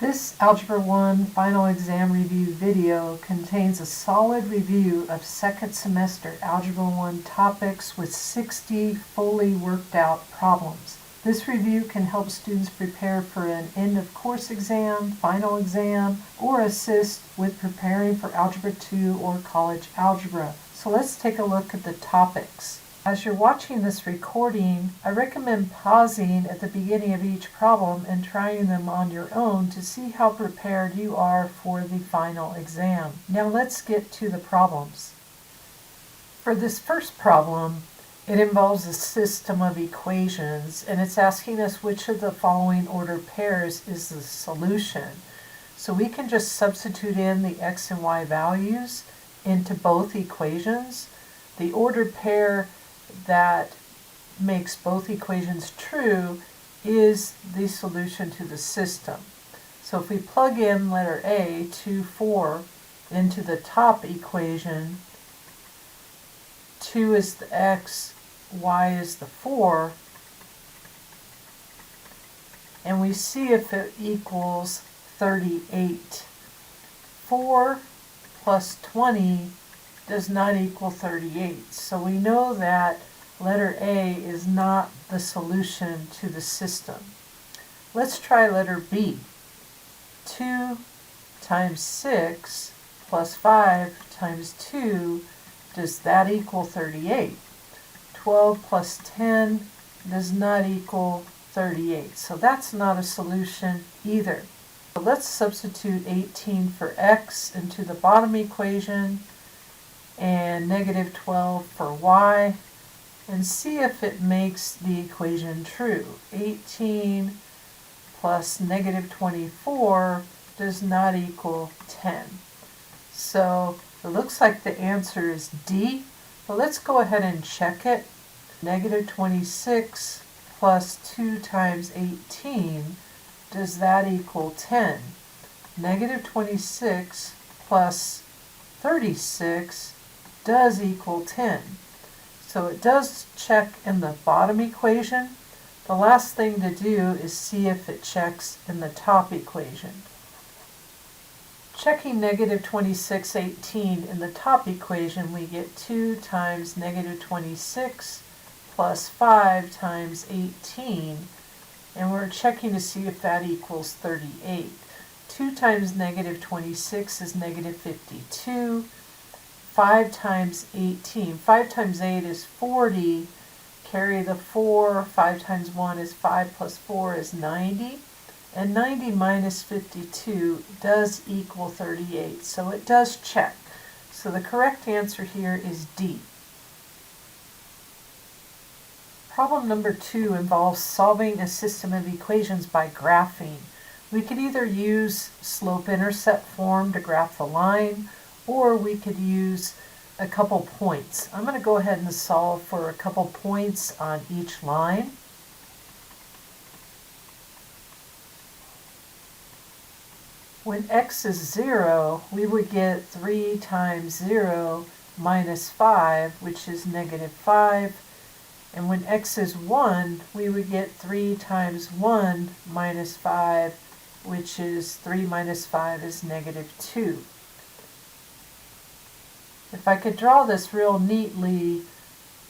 This Algebra 1 Final Exam Review video contains a solid review of second semester Algebra 1 topics with 60 fully worked out problems. This review can help students prepare for an end-of-course exam, final exam, or assist with preparing for Algebra 2 or College Algebra. So let's take a look at the topics. As you're watching this recording, I recommend pausing at the beginning of each problem and trying them on your own to see how prepared you are for the final exam. Now let's get to the problems. For this first problem, it involves a system of equations, and it's asking us which of the following ordered pairs is the solution. So we can just substitute in the x and y values into both equations. The ordered pair that makes both equations true is the solution to the system. So if we plug in letter A, 2, 4, into the top equation, 2 is the x, y is the 4, and we see if it equals 38. 4 plus 20 does not equal 38. So we know that letter A is not the solution to the system. Let's try letter B. 2 times 6 plus 5 times 2, does that equal 38? 12 plus 10 does not equal 38. So that's not a solution either. So let's substitute 18 for x into the bottom equation and negative 12 for y, and see if it makes the equation true. 18 plus negative 24 does not equal 10. So it looks like the answer is D, but let's go ahead and check it. Negative 26 plus 2 times 18, does that equal 10? Negative 26 plus 36 does equal 10. So it does check in the bottom equation. The last thing to do is see if it checks in the top equation. Checking negative 26, 18 in the top equation, we get 2 times negative 26 plus 5 times 18, and we're checking to see if that equals 38. 2 times negative 26 is negative 52. 5 times 18. 5 times 8 is 40. Carry the 4. 5 times 1 is 5 plus 4 is 90. And 90 minus 52 does equal 38. So it does check. So the correct answer here is D. Problem number 2 involves solving a system of equations by graphing. We could either use slope-intercept form to graph the line, or we could use a couple points. I'm going to go ahead and solve for a couple points on each line. When x is 0, we would get 3 times 0 minus 5, which is negative 5. And when x is 1, we would get 3 times 1 minus 5, which is 3 minus 5 is negative 2. If I could draw this real neatly,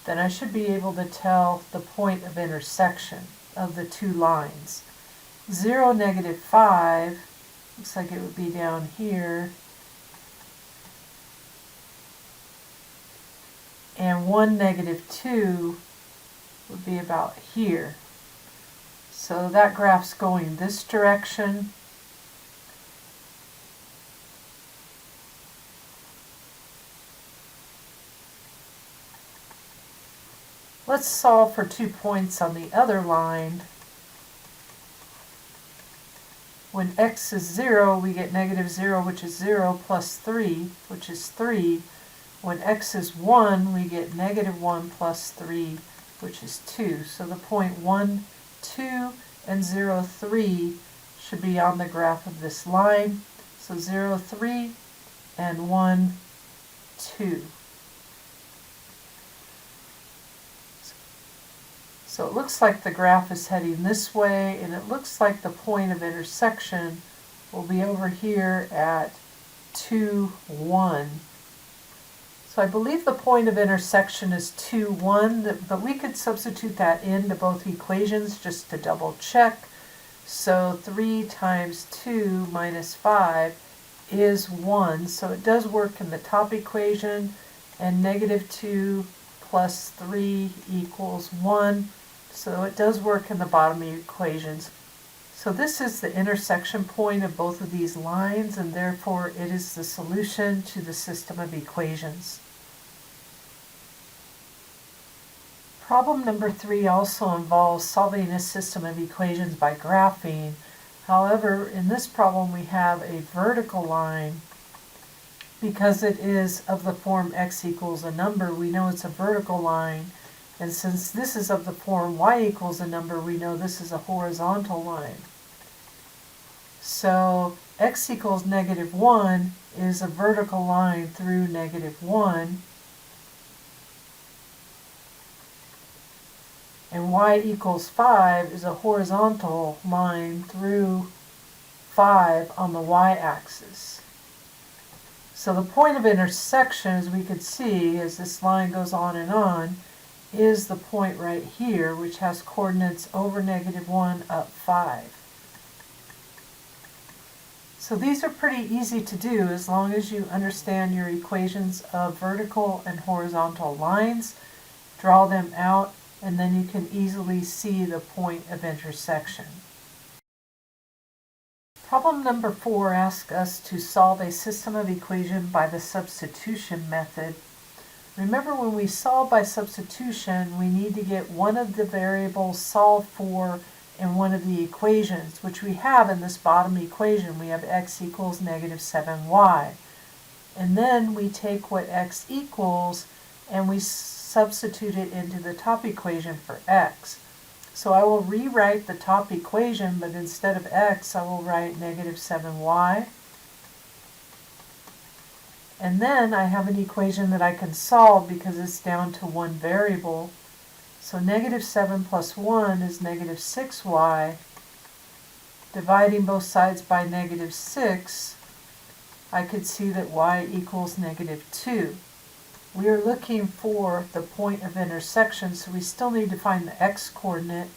then I should be able to tell the point of intersection of the two lines. 0, negative 5, looks like it would be down here, and 1, negative 2 would be about here. So that graph's going this direction. Let's solve for 2 points on the other line. When x is 0, we get negative 0, which is 0, plus 3, which is 3. When x is 1, we get negative 1 plus 3, which is 2. So the point 1, 2, and 0, 3 should be on the graph of this line. So 0, 3, and 1, 2. So it looks like the graph is heading this way, and it looks like the point of intersection will be over here at 2, 1. So I believe the point of intersection is 2, 1, but we could substitute that into both equations just to double check. So 3 times 2 minus 5 is 1, so it does work in the top equation, and negative 2 plus 3 equals 1, so it does work in the bottom equations. So this is the intersection point of both of these lines, and therefore it is the solution to the system of equations. Problem number 3 also involves solving a system of equations by graphing. However, in this problem we have a vertical line. Because it is of the form x equals a number, we know it's a vertical line. And since this is of the form y equals a number, we know this is a horizontal line. So x equals negative 1 is a vertical line through negative 1. And y equals 5 is a horizontal line through 5 on the y-axis. So the point of intersection, as we could see, as this line goes on, is the point right here, which has coordinates over negative 1 up 5. So these are pretty easy to do as long as you understand your equations of vertical and horizontal lines, draw them out, and then you can easily see the point of intersection. Problem number 4 asks us to solve a system of equation by the substitution method. Remember, when we solve by substitution, we need to get one of the variables solved for in one of the equations, which we have in this bottom equation. We have x equals negative 7y. And then we take what x equals and we substitute it into the top equation for x. So I will rewrite the top equation, but instead of x, I will write negative 7y. And then I have an equation that I can solve because it's down to one variable. So negative 7 plus 1 is negative 6y. Dividing both sides by negative 6, I could see that y equals negative 2. We are looking for the point of intersection, so we still need to find the x-coordinate.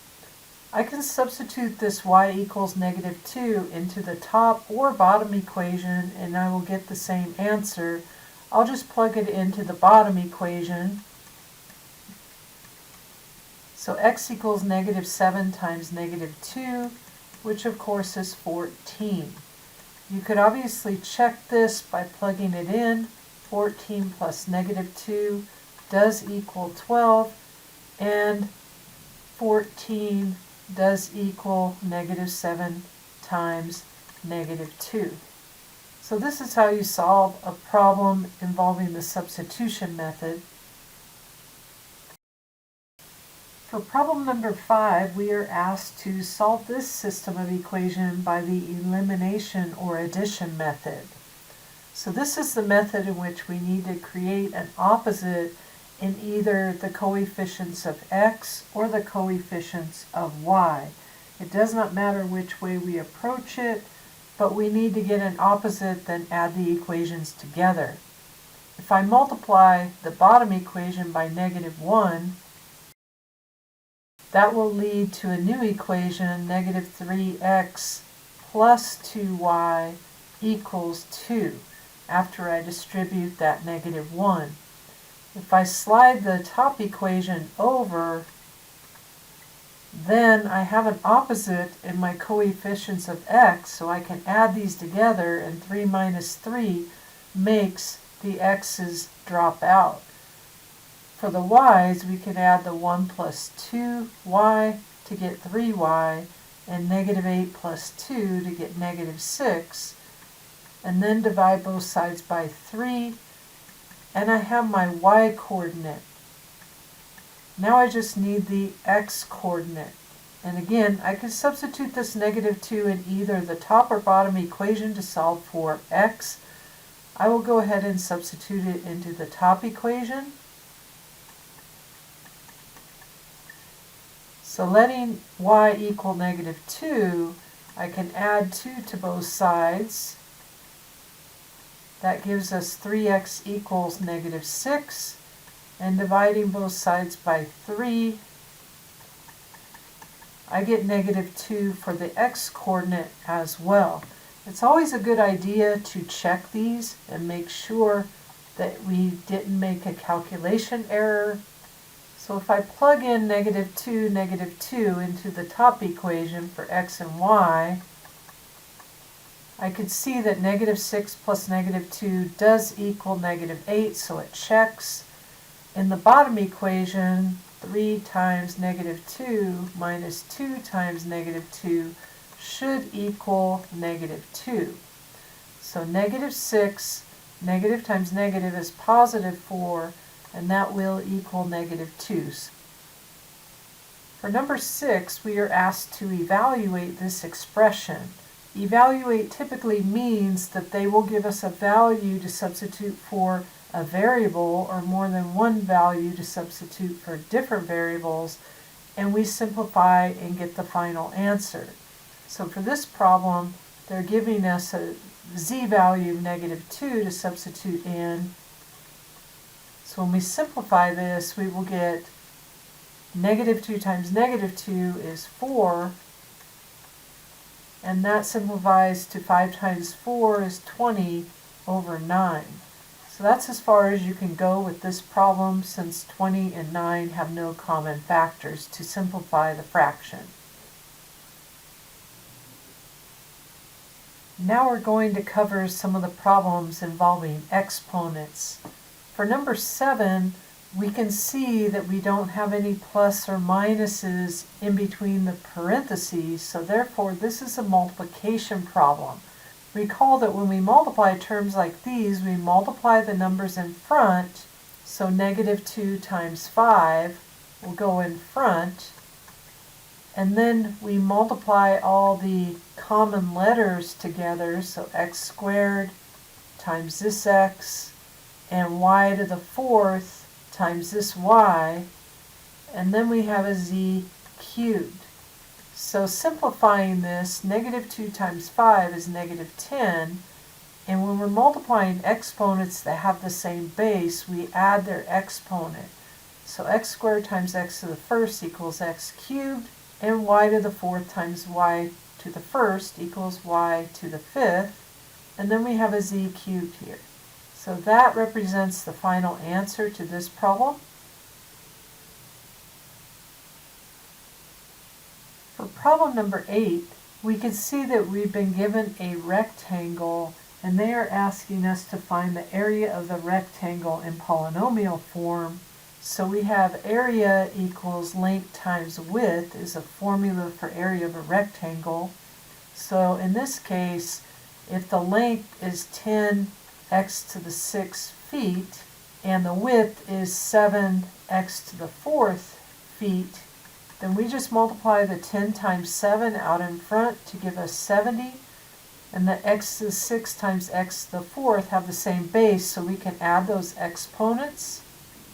I can substitute this y equals negative 2 into the top or bottom equation, and I will get the same answer. I'll just plug it into the bottom equation. So x equals negative 7 times negative 2, which of course is 14. You could obviously check this by plugging it in. 14 plus negative 2 does equal 12, and 14 does equal negative 7 times negative 2. So this is how you solve a problem involving the substitution method. For problem number 5, we are asked to solve this system of equation by the elimination or addition method. So this is the method in which we need to create an opposite in either the coefficients of x or the coefficients of y. It does not matter which way we approach it, but we need to get an opposite, then add the equations together. If I multiply the bottom equation by negative 1, that will lead to a new equation, negative 3x plus 2y equals 2, after I distribute that negative 1. If I slide the top equation over, then I have an opposite in my coefficients of x, so I can add these together, and 3 minus 3 makes the x's drop out. For the y's, we can add the 1 plus 2y to get 3y, and negative 8 plus 2 to get negative 6, and then divide both sides by 3, and I have my y-coordinate. Now I just need the x-coordinate. And again, I could substitute this negative 2 in either the top or bottom equation to solve for x. I will go ahead and substitute it into the top equation. So letting y equal negative 2, I can add 2 to both sides. That gives us 3x equals negative 6. And dividing both sides by 3, I get negative 2 for the x-coordinate as well. It's always a good idea to check these and make sure that we didn't make a calculation error. So if I plug in negative 2 into the top equation for x and y, I could see that negative 6 plus negative 2 does equal negative 8, so it checks. In the bottom equation, 3 times negative 2 minus 2 times negative 2 should equal negative 2. So negative 6, negative times negative is positive 4, and that will equal negative 2. For number 6, we are asked to evaluate this expression. Evaluate typically means that they will give us a value to substitute for a variable, or more than one value to substitute for different variables, and we simplify and get the final answer. So for this problem, they're giving us a z value of negative 2 to substitute in. So when we simplify this, we will get negative 2 times negative 2 is 4, and that simplifies to 5 times 4 is 20 over 9. So that's as far as you can go with this problem, since 20 and 9 have no common factors to simplify the fraction. Now we're going to cover some of the problems involving exponents. For number 7, we can see that we don't have any plus or minuses in between the parentheses, so therefore this is a multiplication problem. Recall that when we multiply terms like these, we multiply the numbers in front, so negative 2 times 5 will go in front, and then we multiply all the common letters together, so x squared times this x, and y to the 4th times this y, and then we have a z cubed. So simplifying this, negative 2 times 5 is negative 10, and when we're multiplying exponents that have the same base, we add their exponent. So x squared times x to the 1st equals x cubed, and y to the 4th times y to the 1st equals y to the 5th, and then we have a z cubed here. So that represents the final answer to this problem. For problem number 8, we can see that we've been given a rectangle, and they are asking us to find the area of the rectangle in polynomial form. So we have area equals length times width is a formula for area of a rectangle. So in this case, if the length is 10x to the 6 feet and the width is 7x to the 4th feet, then we just multiply the 10 times 7 out in front to give us 70, and the x to the 6 times x to the 4th have the same base, so we can add those exponents.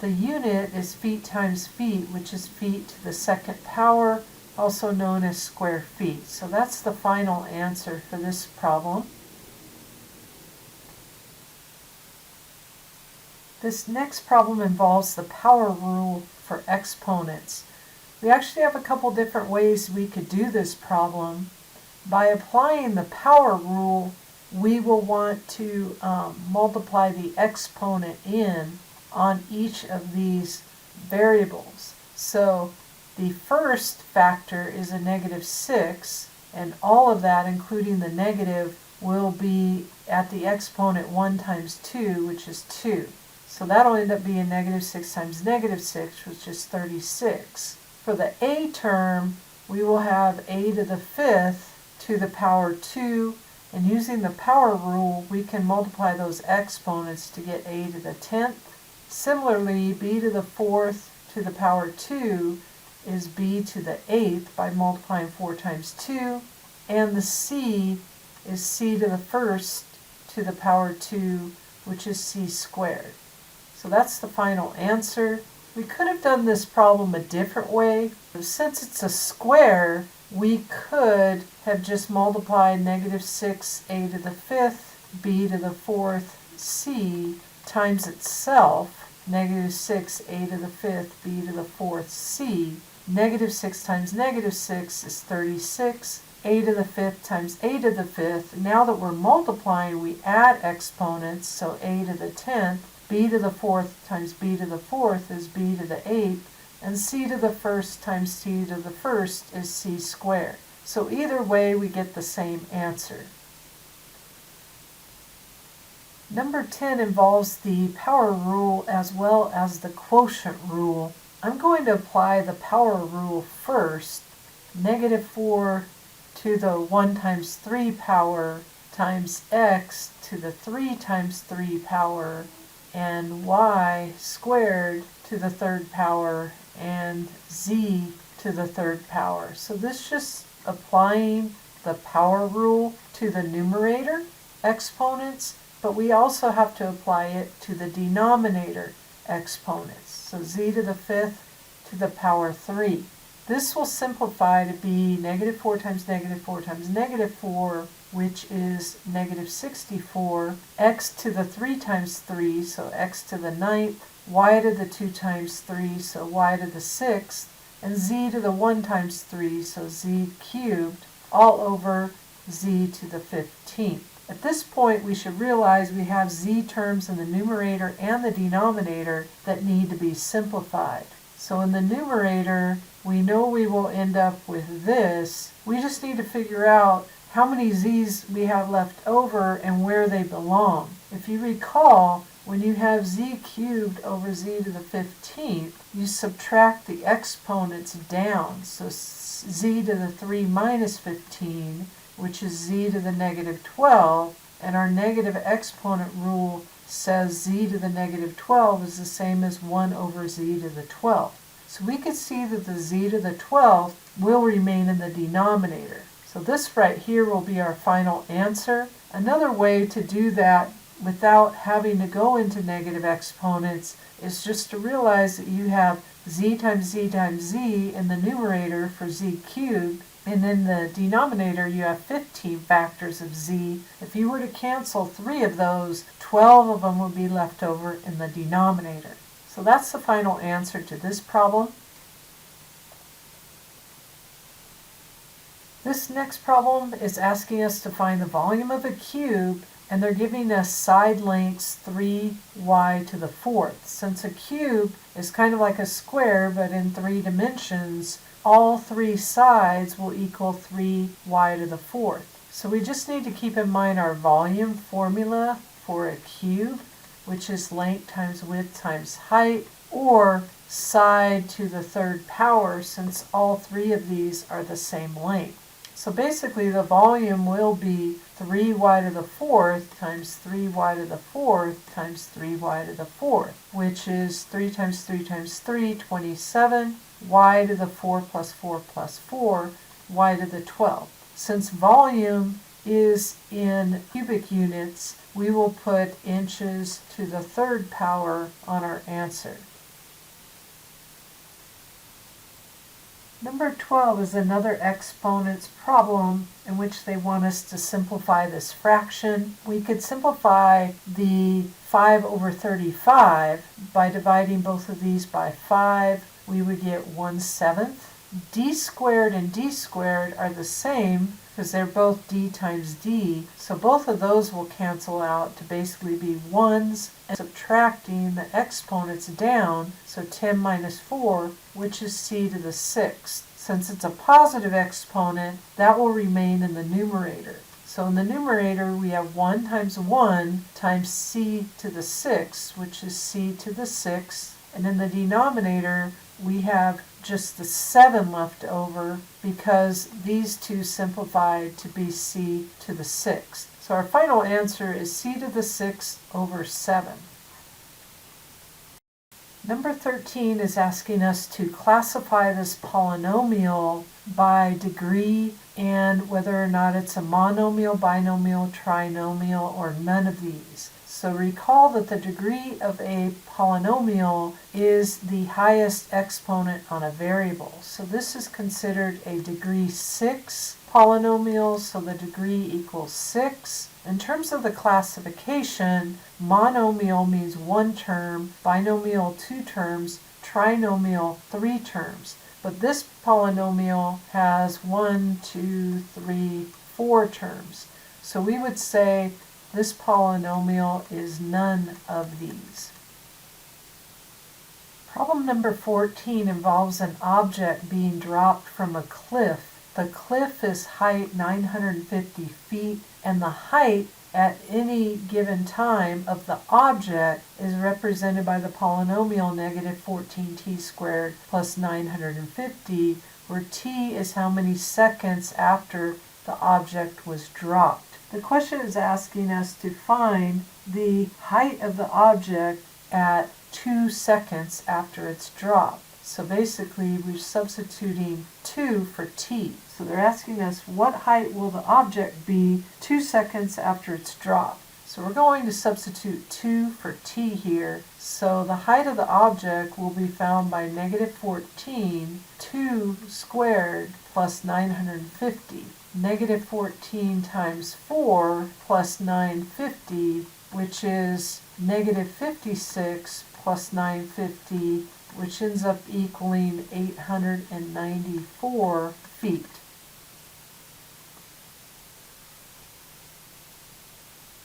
The unit is feet times feet, which is feet to the 2nd power, also known as square feet. So that's the final answer for this problem. This next problem involves the power rule for exponents. We actually have a couple different ways we could do this problem. By applying the power rule, we will want to multiply the exponent in on each of these variables. So the first factor is a negative 6, and all of that, including the negative, will be at the exponent 1 times 2, which is 2. So that'll end up being negative 6 times negative 6, which is 36. For the a term, we will have a to the 5th to the power 2, and using the power rule, we can multiply those exponents to get a to the 10th. Similarly, b to the 4th to the power 2 is b to the 8th by multiplying 4 times 2, and the c is c to the 1st to the power 2, which is c squared. So that's the final answer. We could have done this problem a different way. Since it's a square, we could have just multiplied negative 6a to the 5th, b to the 4th, c times itself, negative 6a to the 5th, b to the 4th, c. Negative 6 times negative 6 is 36. A to the 5th times a to the 5th. Now that we're multiplying, we add exponents, so a to the 10th, b to the 4th times b to the 4th is b to the 8th, and c to the 1st times c to the 1st is c squared. So either way, we get the same answer. Number 10 involves the power rule as well as the quotient rule. I'm going to apply the power rule first. Negative 4 to the 1 times 3 power times x to the 3 times 3 power and y squared to the 3rd power and z to the 3rd power. So this is just applying the power rule to the numerator exponents, but we also have to apply it to the denominator exponents. So z to the 5th to the power 3. This will simplify to be negative 4 times negative 4 times negative 4, which is negative 64, x to the 3 times 3, so x to the 9th, y to the 2 times 3, so y to the 6th, and z to the 1 times 3, so z cubed, all over z to the 15th. At this point, we should realize we have z terms in the numerator and the denominator that need to be simplified. So in the numerator, we know we will end up with this. We just need to figure out how many z's we have left over and where they belong. If you recall, when you have z cubed over z to the 15th, you subtract the exponents down. So z to the 3 minus 15, which is z to the negative 12, and our negative exponent rule says z to the negative 12 is the same as 1 over z to the 12th. So we could see that the z to the 12th will remain in the denominator. So this right here will be our final answer. Another way to do that without having to go into negative exponents is just to realize that you have z times z times z in the numerator for z cubed, and in the denominator you have 15 factors of z. If you were to cancel 3 of those, 12 of them would be left over in the denominator. So that's the final answer to this problem. This next problem is asking us to find the volume of a cube, and they're giving us side lengths 3y to the 4th. Since a cube is kind of like a square but in 3 dimensions, all 3 sides will equal 3y to the 4th. So we just need to keep in mind our volume formula for a cube, which is length times width times height, or side to the 3rd power, since all 3 of these are the same length. So basically the volume will be 3y to the 4th times 3y to the 4th times 3y to the 4th, which is 3 times 3 times 3, 27, y to the 4 plus 4 plus 4, y to the 12. Since volume is in cubic units, we will put inches to the 3rd power on our answer. Number 12 is another exponents problem in which they want us to simplify this fraction. We could simplify the 5 over 35 by dividing both of these by 5. We would get 1/7. D squared and d squared are the same because they're both d times d, so both of those will cancel out to basically be 1s, and subtracting the exponents down, so 10 minus 4, which is c to the 6th. Since it's a positive exponent, that will remain in the numerator. So in the numerator, we have 1 times 1 times c to the 6th, which is c to the 6th, and in the denominator, we have just the 7 left over because these two simplified to be c to the 6th. So our final answer is c to the 6th over 7. Number 13 is asking us to classify this polynomial by degree and whether or not it's a monomial, binomial, trinomial, or none of these. So recall that the degree of a polynomial is the highest exponent on a variable. So this is considered a degree 6 polynomial, so the degree equals 6. In terms of the classification, monomial means one term, binomial 2 terms, trinomial 3 terms. But this polynomial has 1, 2, 3, 4 terms. So we would say this polynomial is none of these. Problem number 14 involves an object being dropped from a cliff. The cliff is height 950 feet, and the height at any given time of the object is represented by the polynomial negative 14t squared plus 950, where t is how many seconds after the object was dropped. The question is asking us to find the height of the object at 2 seconds after it's dropped. So basically we're substituting 2 for t. So they're asking us what height will the object be 2 seconds after it's dropped. So we're going to substitute 2 for t here. So the height of the object will be found by negative 14, 2 squared plus 950. Negative 14 times 4 plus 950, which is negative 56 plus 950, which ends up equaling 894 feet.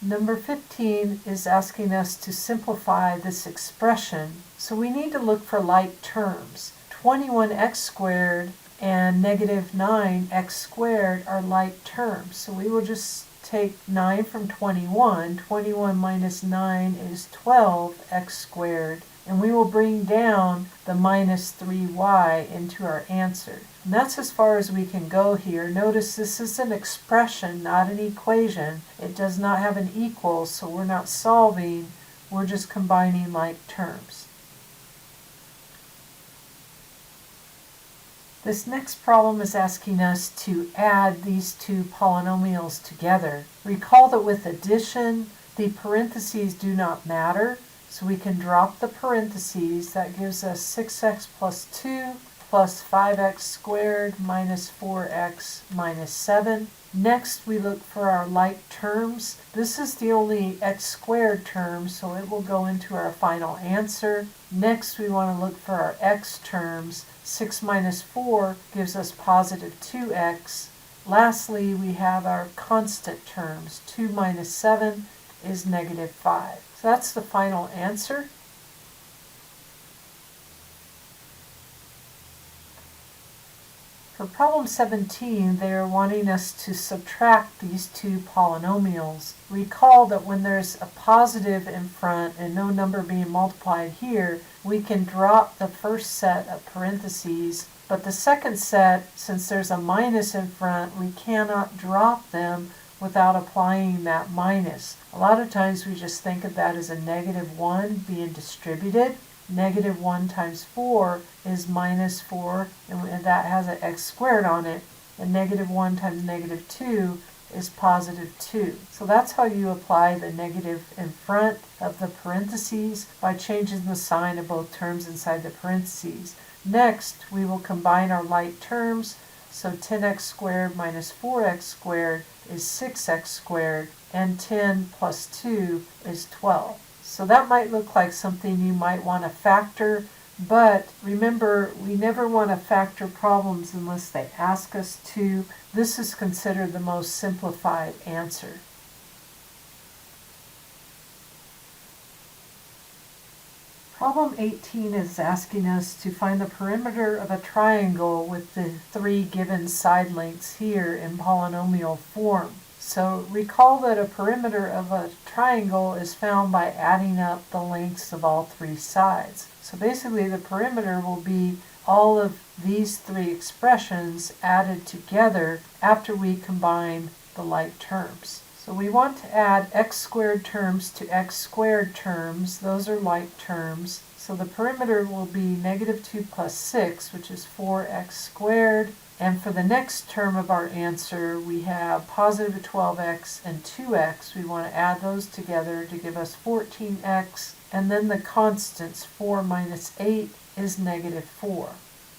Number 15 is asking us to simplify this expression. So we need to look for like terms. 21x squared and negative 9x squared are like terms. So we will just take 9 from 21. 21 minus 9 is 12x squared. And we will bring down the minus 3y into our answer. And that's as far as we can go here. Notice this is an expression, not an equation. It does not have an equal, so we're not solving. We're just combining like terms. This next problem is asking us to add these two polynomials together. Recall that with addition, the parentheses do not matter, so we can drop the parentheses. That gives us 6x plus 2 plus 5x squared minus 4x minus 7. Next, we look for our like terms. This is the only x squared term, so it will go into our final answer. Next, we want to look for our x terms. 6 minus 4 gives us positive 2x. Lastly, we have our constant terms. 2 minus 7 is negative 5. So that's the final answer. For problem 17, they are wanting us to subtract these two polynomials. Recall that when there's a positive in front and no number being multiplied here, we can drop the first set of parentheses, but the second set, since there's a minus in front, we cannot drop them without applying that minus. A lot of times we just think of that as a negative 1 being distributed. Negative 1 times 4 is minus 4, and that has an x squared on it. And negative 1 times negative 2 is positive 2. So that's how you apply the negative in front of the parentheses by changing the sign of both terms inside the parentheses. Next, we will combine our like terms. So 10x squared minus 4x squared is 6x squared, and 10 plus 2 is 12. So that might look like something you might want to factor, but remember, we never want to factor problems unless they ask us to. This is considered the most simplified answer. Problem 18 is asking us to find the perimeter of a triangle with the 3 given side lengths here in polynomial form. So recall that a perimeter of a triangle is found by adding up the lengths of all 3 sides. So basically the perimeter will be all of these 3 expressions added together after we combine the like terms. So we want to add x squared terms to x squared terms. Those are like terms. So the perimeter will be negative 2 plus 6, which is 4x squared, And for the next term of our answer, we have positive 12x and 2x. We want to add those together to give us 14x. And then the constants, 4 minus 8 is negative 4.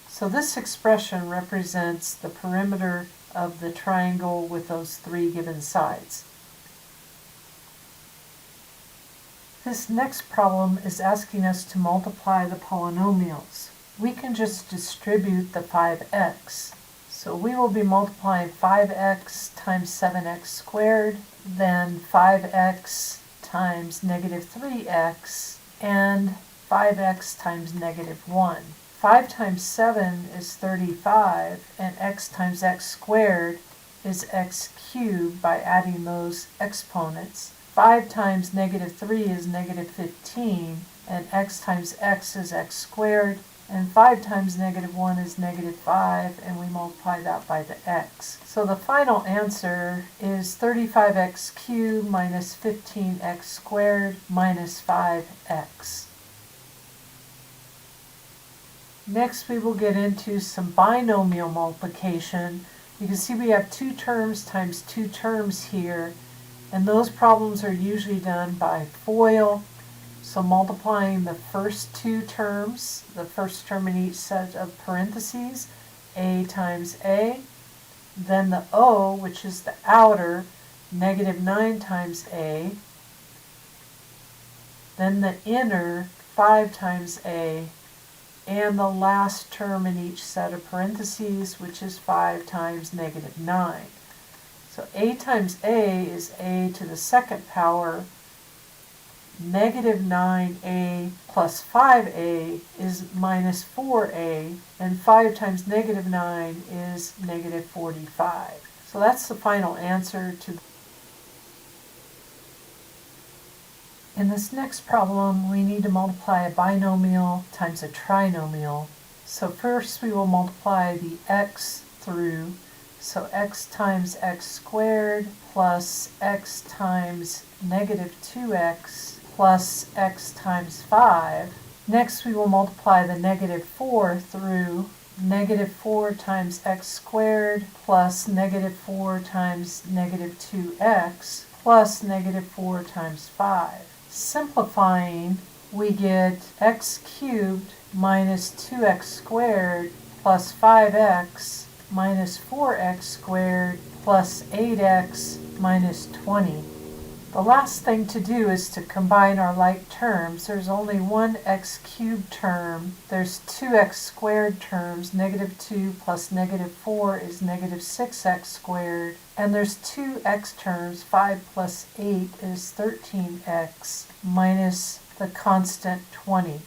So this expression represents the perimeter of the triangle with those three given sides. This next problem is asking us to multiply the polynomials. We can just distribute the 5x. So we will be multiplying 5x times 7x squared, then 5x times negative 3x, and 5x times negative 1. 5 times 7 is 35, and x times x squared is x cubed by adding those exponents. 5 times negative 3 is negative 15, and x times x is x squared, and 5 times negative 1 is negative 5, and we multiply that by the x. So the final answer is 35x cubed minus 15x squared minus 5x. Next we will get into some binomial multiplication. You can see we have 2 terms times 2 terms here, and those problems are usually done by FOIL. So multiplying the first 2 terms, the first term in each set of parentheses, a times a, then the o, which is the outer, negative 9 times a, then the inner, 5 times a, and the last term in each set of parentheses, which is 5 times negative 9. So a times a is a to the second power. Negative 9a plus 5a is minus 4a, and 5 times negative 9 is negative 45. So that's the final answer to. In this next problem, we need to multiply a binomial times a trinomial. So first we will multiply the x through. So x times x squared plus x times negative 2x plus x times 5. Next we will multiply the negative 4 through. Negative 4 times x squared plus negative 4 times negative 2x plus negative 4 times 5. Simplifying, we get x cubed minus 2x squared plus 5x minus 4x squared plus 8x minus 20. The last thing to do is to combine our like terms. There's only one x cubed term. There's 2x squared terms. Negative 2 plus negative 4 is negative 6x squared. And there's two x terms. 5 plus 8 is 13x minus the constant 20.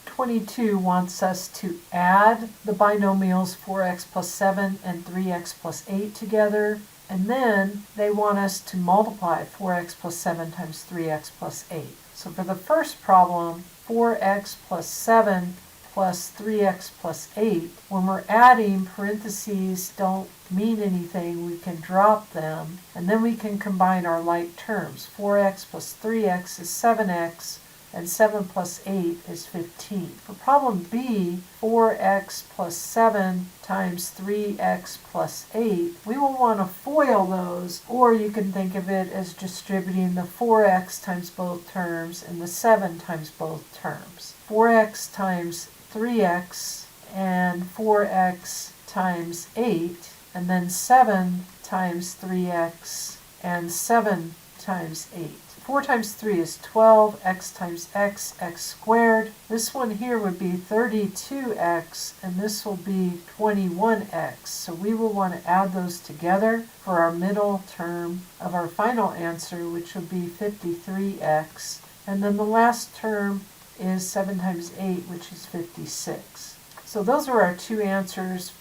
22 wants us to add the binomials 4x plus 7 and 3x plus 8 together. And then they want us to multiply 4x plus 7 times 3x plus 8. So for the first problem, 4x plus 7 plus 3x plus 8, when we're adding, parentheses don't mean anything. We can drop them, and then we can combine our like terms. 4x plus 3x is 7x, and 7 plus 8 is 15. For problem B, 4x plus 7 times 3x plus 8, we will want to FOIL those, or you can think of it as distributing the 4x times both terms and the 7 times both terms. 4x times 3x and 4x times 8, and then 7 times 3x and 7 times 8. 4 times 3 is 12, x times x, x squared. This one here would be 32x, and this will be 21x. So we will want to add those together for our middle term of our final answer, which will be 53x. And then the last term is 7 times 8, which is 56. So those are our two answers.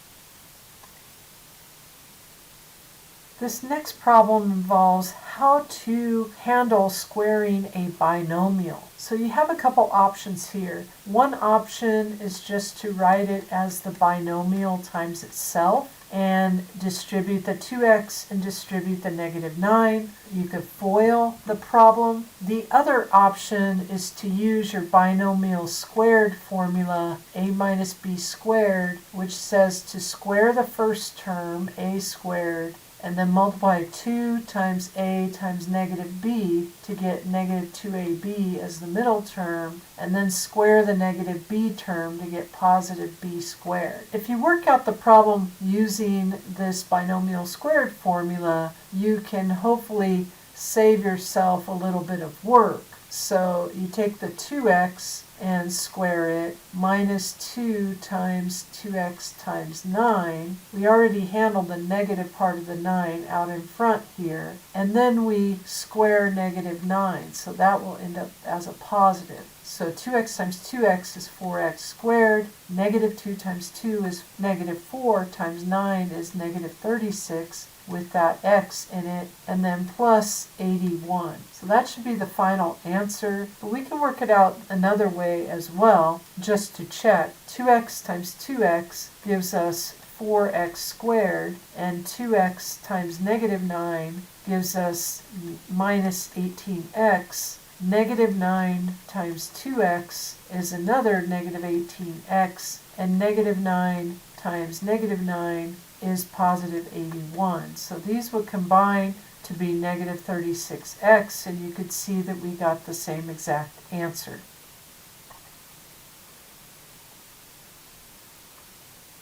This next problem involves how to handle squaring a binomial. So you have a couple options here. One option is just to write it as the binomial times itself. and distribute the 2x and distribute the -9. You could FOIL the problem. The other option is to use your binomial squared formula, a minus b squared, which says to square the first term, a squared, and then multiply 2 times a times -b to get -2ab as the middle term, and then square the -b term to get positive b squared. If you work out the problem using this binomial squared formula, you can hopefully save yourself a little bit of work. So you take the 2x and square it, minus 2 times 2x times 9. We already handled the negative part of the 9 out in front here. And then we square -9, so that will end up as a positive. So 2x times 2x is 4x squared. -2 times 2 is -4 times 9 is -36 with that x in it, and then plus 81. So that should be the final answer, but we can work it out another way as well, just to check. 2x times 2x gives us 4x squared, and 2x times -9 gives us minus 18x. -9 times 2x is another -18x, and -9 times -9 is positive 81. So these would combine to be -36x, and you could see that we got the same exact answer.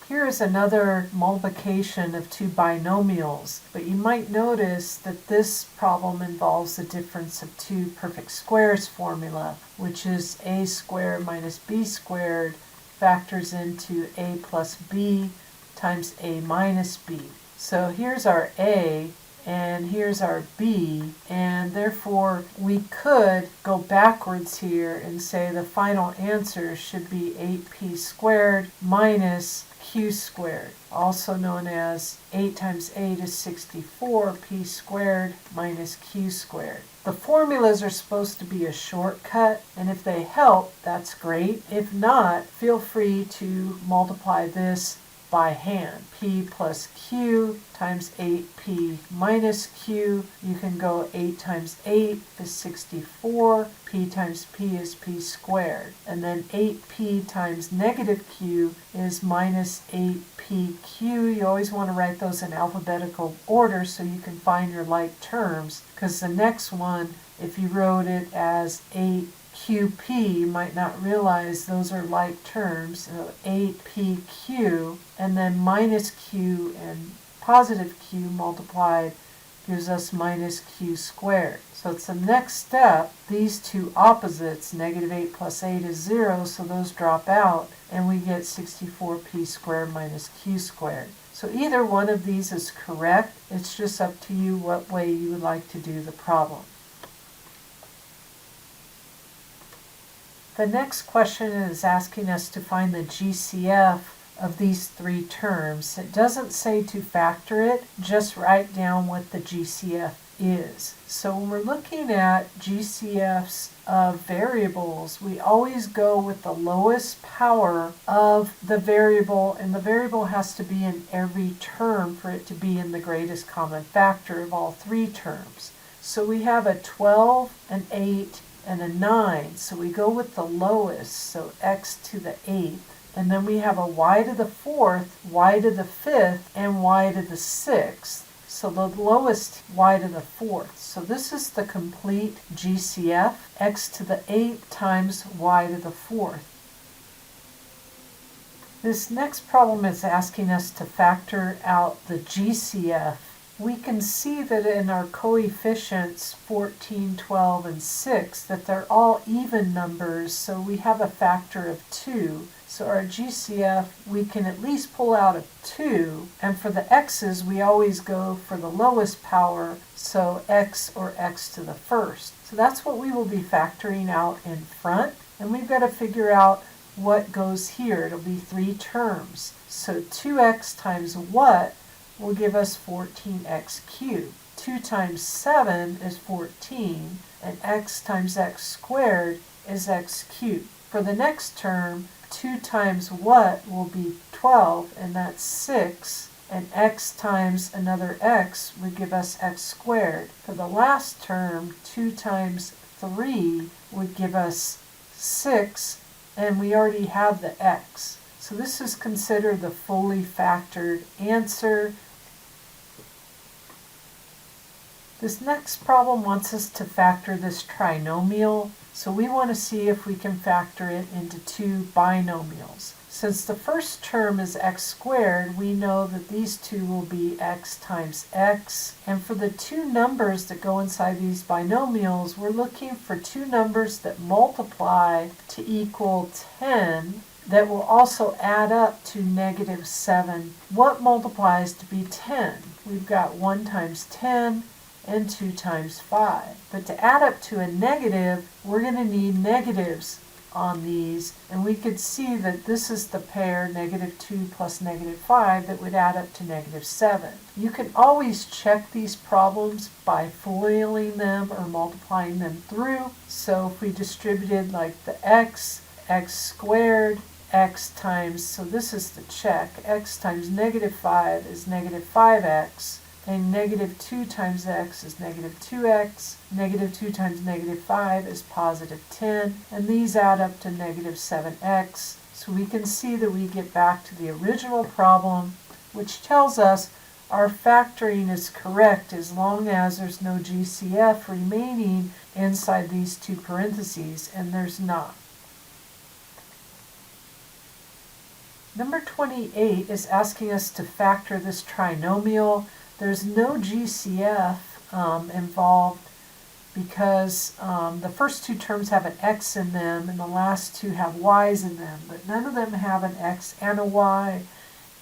Here is another multiplication of two binomials, but you might notice that this problem involves the difference of two perfect squares formula, which is a squared minus b squared factors into a plus b times a minus b. So here's our a, and here's our b, and therefore we could go backwards here and say the final answer should be 8p squared minus q squared, also known as 8 times 8 is 64, p squared minus q squared. The formulas are supposed to be a shortcut, and if they help, that's great. If not, feel free to multiply this by hand. P plus q times 8p minus q. You can go 8 times 8 is 64. P times p is p squared. And then 8p times negative q is minus 8pq. You always want to write those in alphabetical order so you can find your like terms, because the next one, if you wrote it as 8qp, you might not realize those are like terms. So 8pq, and then minus q and positive q multiplied gives us minus q squared. So it's the next step. These two opposites, -8 plus 8 is 0, so those drop out, and we get 64p squared minus q squared. So either one of these is correct. It's just up to you what way you would like to do the problem. The next question is asking us to find the GCF of these three terms. It doesn't say to factor it, just write down what the GCF is. So when we're looking at GCFs of variables, we always go with the lowest power of the variable, and the variable has to be in every term for it to be in the greatest common factor of all three terms. So we have a 12, an 8, and a 9. So we go with the lowest, so x to the 8th. And then we have a y to the 4th, y to the 5th, and y to the 6th. So the lowest y to the 4th. So this is the complete GCF, x to the 8th times y to the 4th. This next problem is asking us to factor out the GCF. We can see that in our coefficients 14, 12, and 6 that they're all even numbers, so we have a factor of 2. So our GCF, we can at least pull out a 2, and for the x's we always go for the lowest power, so x or x to the first. So that's what we will be factoring out in front, and we've got to figure out what goes here. It'll be three terms. So 2x times what will give us 14x cubed. 2 times 7 is 14, and x times x squared is x cubed. For the next term, 2 times what will be 12, and that's 6, and x times another x would give us x squared. For the last term, 2 times 3 would give us 6, and we already have the x. So this is considered the fully factored answer. This next problem wants us to factor this trinomial, so we want to see if we can factor it into two binomials. Since the first term is x squared, we know that these two will be x times x. And for the two numbers that go inside these binomials, we're looking for two numbers that multiply to equal 10 that will also add up to -7. What multiplies to be 10? We've got 1 times 10 and 2 times 5. But to add up to a negative, we're going to need negatives on these, and we could see that this is the pair -2 plus -5 that would add up to -7. You can always check these problems by FOILing them or multiplying them through. So if we distributed like the x squared, x times, so this is the check, x times -5 is -5x, and -2 times x is -2x, -2 times -5 is +10, and these add up to -7x. So we can see that we get back to the original problem, which tells us our factoring is correct as long as there's no GCF remaining inside these two parentheses, and there's not. Number 28 is asking us to factor this trinomial. There's no GCF involved because the first two terms have an x in them and the last two have y's in them, but none of them have an x and a y.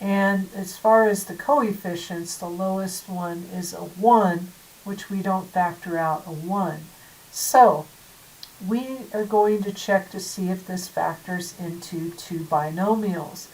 And as far as the coefficients, the lowest one is a 1, which we don't factor out a 1. So we are going to check to see if this factors into two binomials.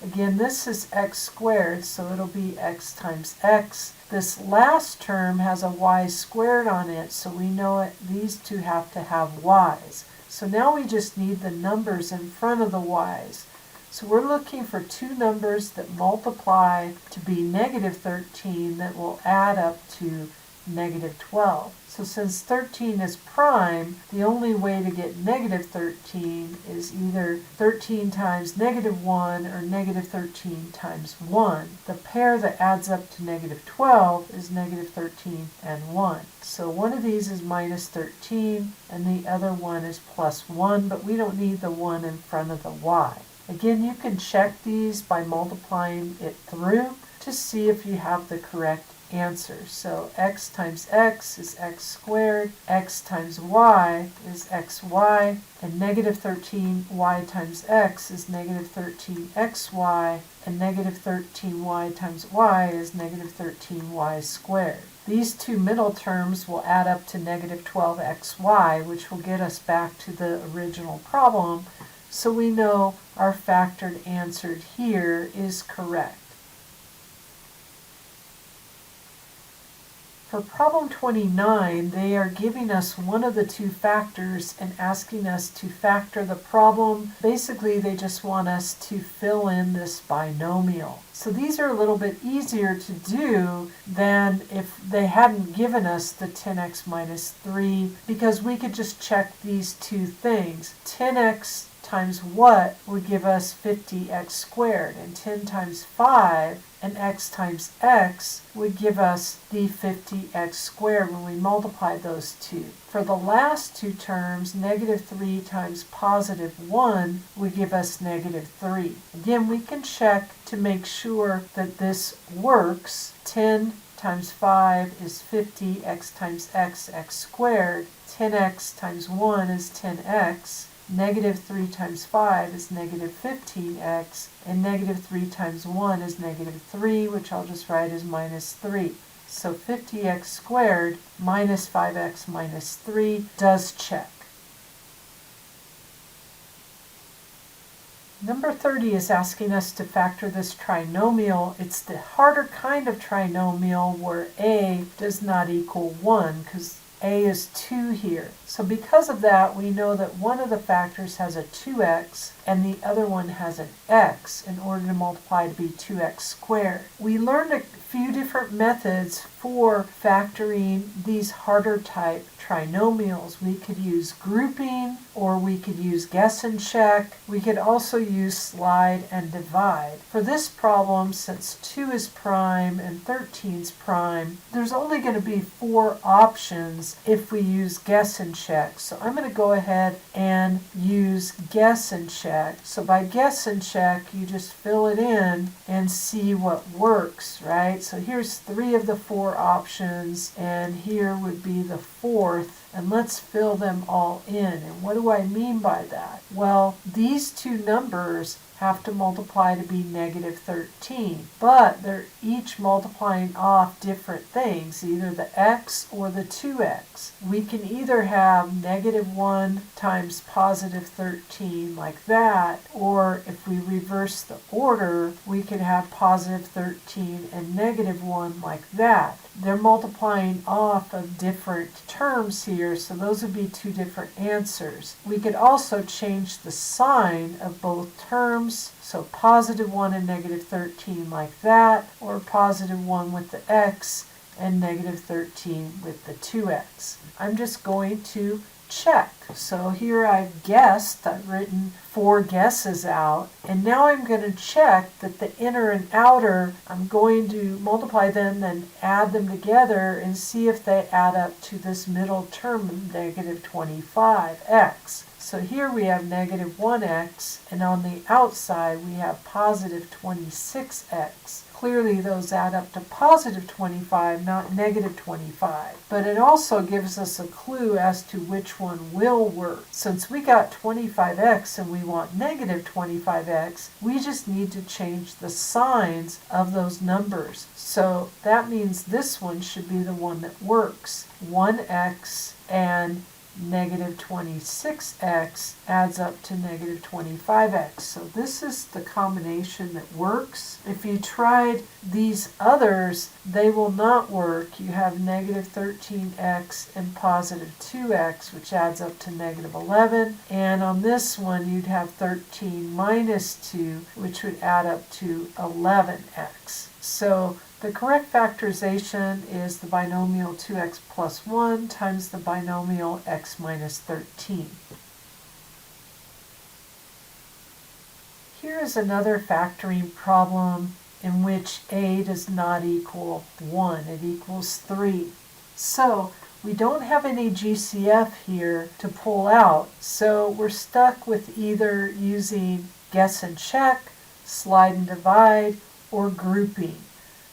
Again, this is x squared, so it'll be x times x. This last term has a y squared on it, so we know these two have to have y's. So now we just need the numbers in front of the y's. So we're looking for two numbers that multiply to be -13 that will add up to -12. So since 13 is prime, the only way to get -13 is either 13 times -1 or -13 times 1. The pair that adds up to -12 is -13 and 1. So one of these is -13 and the other one is +1, but we don't need the 1 in front of the y. Again, you can check these by multiplying it through to see if you have the correct answer. So x times x is x squared, x times y is xy, and -13y times x is -13xy, and -13y times y is -13y squared. These two middle terms will add up to -12xy, which will get us back to the original problem, so we know our factored answer here is correct. For problem 29, they are giving us one of the two factors and asking us to factor the problem. Basically, they just want us to fill in this binomial. So these are a little bit easier to do than if they hadn't given us the 10x minus 3, because we could just check these two things. 10x times what would give us 50x squared, and 10 times 5 and x times x would give us the 50x squared when we multiply those two. For the last two terms, -3 times +1 would give us -3. Again, we can check to make sure that this works. 10 times 5 is 50, x times x, x squared. 10x times 1 is 10x. -3 times 5 is -15x, and -3 times 1 is -3, which I'll just write as -3. So 50x squared minus 5x minus 3 does check. Number 30 is asking us to factor this trinomial. It's the harder kind of trinomial where a does not equal 1, because a is 2 here. So because of that, we know that one of the factors has a 2x and the other one has an x in order to multiply to be 2x squared. We learned a few different methods for factoring these harder type trinomials. We could use grouping, or we could use guess and check. We could also use slide and divide. For this problem, since 2 is prime and 13 is prime, there's only going to be 4 options if we use guess and check. So I'm going to go ahead and use guess and check. So by guess and check, you just fill it in and see what works, right? So here's 3 of the 4 options, and here would be the 4th. And let's fill them all in. And what do I mean by that? Well, these two numbers have to multiply to be negative 13, but they're each multiplying off different things, either the x or the 2x. We can either have negative 1 times positive 13 like that, or if we reverse the order, we can have positive 13 and negative 1 like that. They're multiplying off of different terms here, so those would be 2 different answers. We could also change the sign of both terms, so positive 1 and negative 13 like that, or positive 1 with the x and negative 13 with the 2x. I'm just going to check. So here I've guessed, I've written 4 guesses out, and now I'm going to check that the inner and outer, I'm going to multiply them and add them together and see if they add up to this middle term of negative 25x. So here we have negative 1x, and on the outside we have positive 26x. Clearly those add up to positive 25, not negative 25. But it also gives us a clue as to which one will work. Since we got 25x and we want negative 25x, we just need to change the signs of those numbers. So that means this one should be the one that works. 1x and negative 26x adds up to negative 25x. So this is the combination that works. If you tried these others, they will not work. You have negative 13x and positive 2x, which adds up to negative 11. And on this one, you'd have 13 minus 2, which would add up to 11x. So the correct factorization is the binomial 2x plus 1 times the binomial x minus 13. Here is another factoring problem in which a does not equal 1. It equals 3. So we don't have any GCF here to pull out, so we're stuck with either using guess and check, slide and divide, or grouping.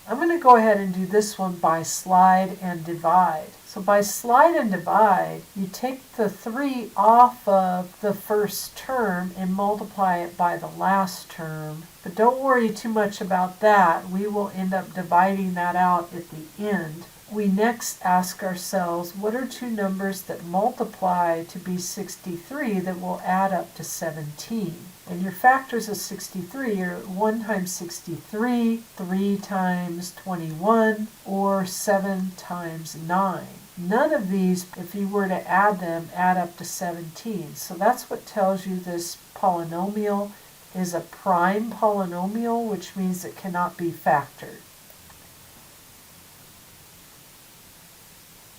I'm going to go ahead and do this one by slide and divide. So by slide and divide, you take the 3 off of the first term and multiply it by the last term. But don't worry too much about that. We will end up dividing that out at the end. We next ask ourselves, what are 2 numbers that multiply to be 63 that will add up to 17? And your factors of 63 are 1 times 63, 3 times 21, or 7 times 9. None of these, if you were to add them, add up to 17. So that's what tells you this polynomial is a prime polynomial, which means it cannot be factored.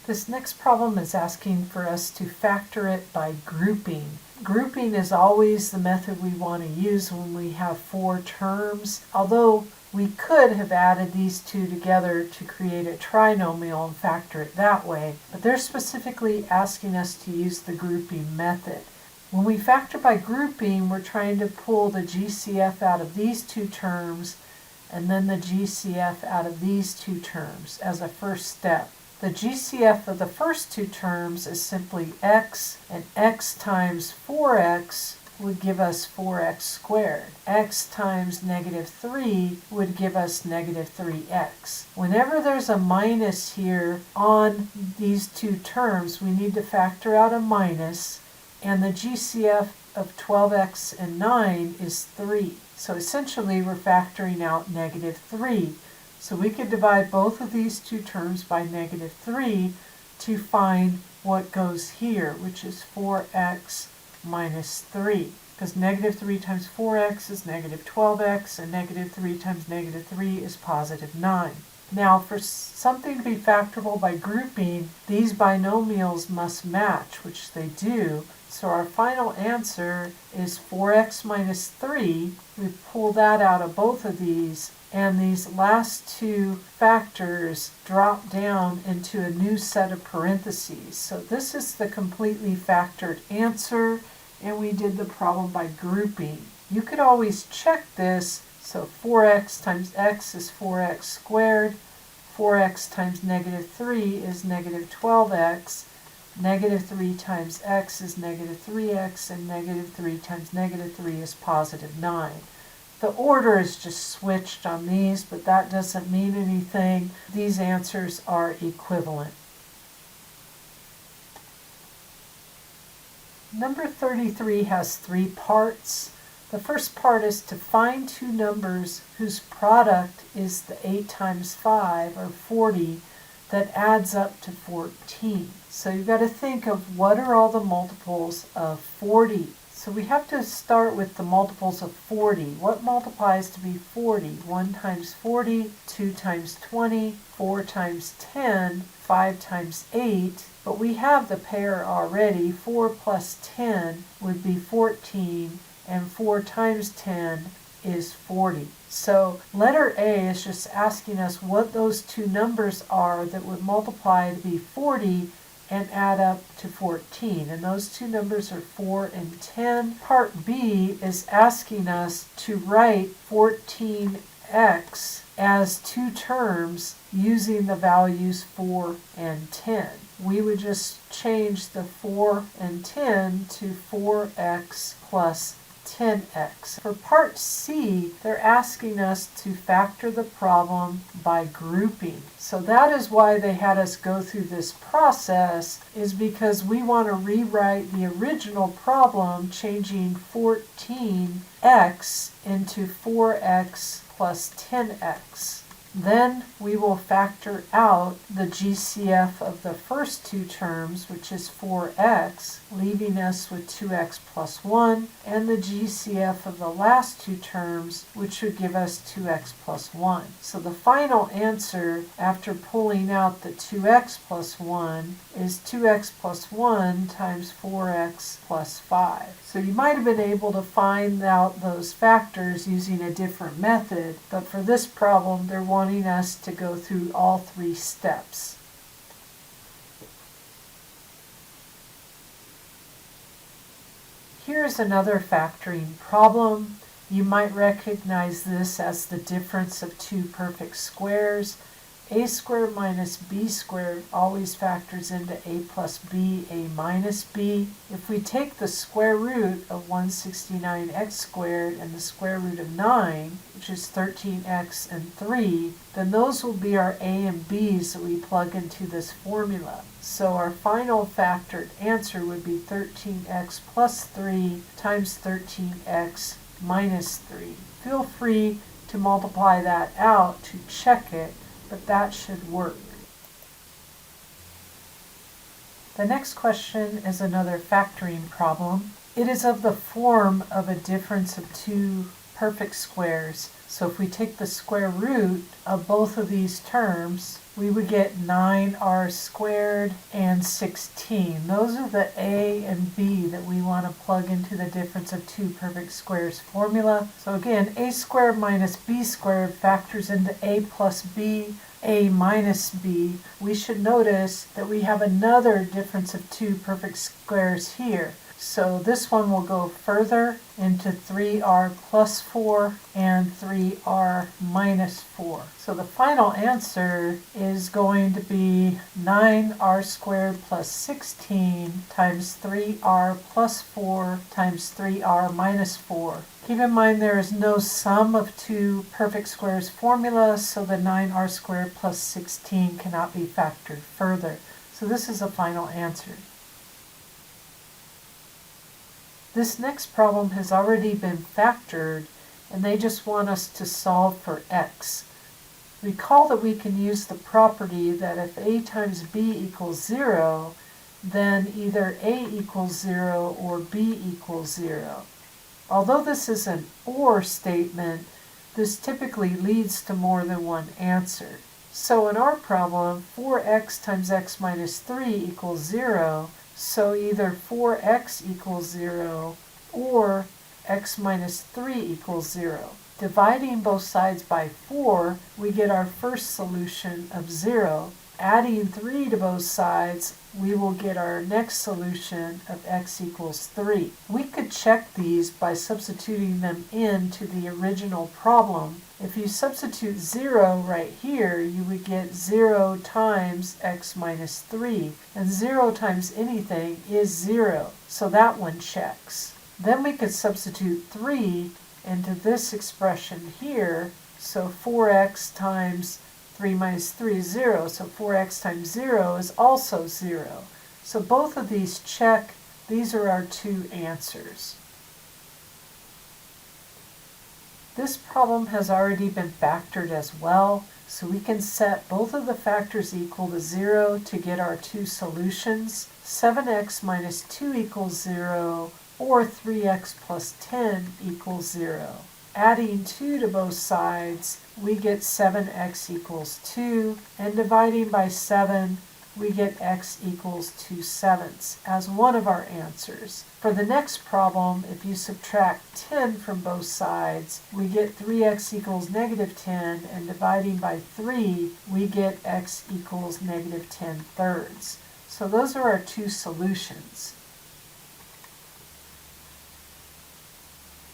This next problem is asking for us to factor it by grouping. Grouping is always the method we want to use when we have 4 terms, although we could have added these 2 together to create a trinomial and factor it that way, but they're specifically asking us to use the grouping method. When we factor by grouping, we're trying to pull the GCF out of these 2 terms and then the GCF out of these 2 terms as a first step. The GCF of the first 2 terms is simply x, and x times 4x would give us 4x squared. X times negative 3 would give us negative 3x. Whenever there's a minus here on these 2 terms, we need to factor out a minus, and the GCF of 12x and 9 is 3. So essentially we're factoring out negative 3. So we could divide both of these 2 terms by negative 3 to find what goes here, which is 4x minus 3. Because negative 3 times 4x is negative 12x, and negative 3 times negative 3 is positive 9. Now, for something to be factorable by grouping, these binomials must match, which they do. So our final answer is 4x minus 3. We pull that out of both of these, and these last two factors drop down into a new set of parentheses. So this is the completely factored answer, and we did the problem by grouping. You could always check this. So 4x times x is 4x squared. 4x times negative 3 is negative 12x. Negative 3 times x is negative 3x, and negative 3 times negative 3 is positive 9. The order is just switched on these, but that doesn't mean anything. These answers are equivalent. Number 33 has 3 parts. The first part is to find two numbers whose product is the 8 times 5, or 40, that adds up to 14. So you've got to think of what are all the multiples of 40. So we have to start with the multiples of 40. What multiplies to be 40? 1 times 40, 2 times 20, 4 times 10, 5 times 8. But we have the pair already. 4 plus 10 would be 14, and 4 times 10 is 40. So letter A is just asking us what those two numbers are that would multiply to be 40 and add up to 14. And those two numbers are 4 and 10. Part B is asking us to write 14x as two terms using the values 4 and 10. We would just change the 4 and 10 to 4x plus 10x. For part C, they're asking us to factor the problem by grouping. So that is why they had us go through this process, is because we want to rewrite the original problem, changing 14x into 4x plus 10x. Then we will factor out the GCF of the first two terms, which is 4x, leaving us with 2x plus 1, and the GCF of the last two terms, which would give us 2x plus 1. So the final answer, after pulling out the 2x plus 1, is 2x plus 1 times 4x plus 5. So you might have been able to find out those factors using a different method, but for this problem, they're wanting us to go through all 3 steps. Here's another factoring problem. You might recognize this as the difference of two perfect squares. A squared minus b squared always factors into a plus b, a minus b. If we take the square root of 169x squared and the square root of 9, which is 13x and 3, then those will be our a and b's that we plug into this formula. So our final factored answer would be 13x plus 3 times 13x minus 3. Feel free to multiply that out to check it, but that should work. The next question is another factoring problem. It is of the form of a difference of two perfect squares. So if we take the square root of both of these terms, we would get 9r squared and 16. Those are the a and b that we want to plug into the difference of two perfect squares formula. So again, a squared minus b squared factors into a plus b, a minus b. We should notice that we have another difference of two perfect squares here. So this one will go further into 3r plus 4 and 3r minus 4. So the final answer is going to be 9r squared plus 16 times 3r plus 4 times 3r minus 4. Keep in mind there is no sum of two perfect squares formula, so the 9r squared plus 16 cannot be factored further. So this is a final answer. This next problem has already been factored, and they just want us to solve for x. Recall that we can use the property that if a times b equals 0, then either a equals 0 or b equals 0. Although this is an or statement, this typically leads to more than one answer. So in our problem, 4x times x minus 3 equals 0, so either 4x equals 0 or x minus 3 equals 0. Dividing both sides by 4, we get our first solution of 0. Adding 3 to both sides, we will get our next solution of x equals 3. We could check these by substituting them into the original problem. If you substitute 0 right here, you would get 0 times x minus 3. And 0 times anything is 0, so that one checks. Then we could substitute 3 into this expression here, so 4x times 3 minus 3 is 0, so 4x times 0 is also 0. So both of these check. These are our two answers. This problem has already been factored as well, so we can set both of the factors equal to 0 to get our two solutions. 7x minus 2 equals 0, or 3x plus 10 equals 0. Adding 2 to both sides, we get 7x equals 2, and dividing by 7, we get x equals 2/7 as one of our answers. For the next problem, if you subtract 10 from both sides, we get 3x equals negative 10, and dividing by 3, we get x equals negative 10/3. So those are our two solutions.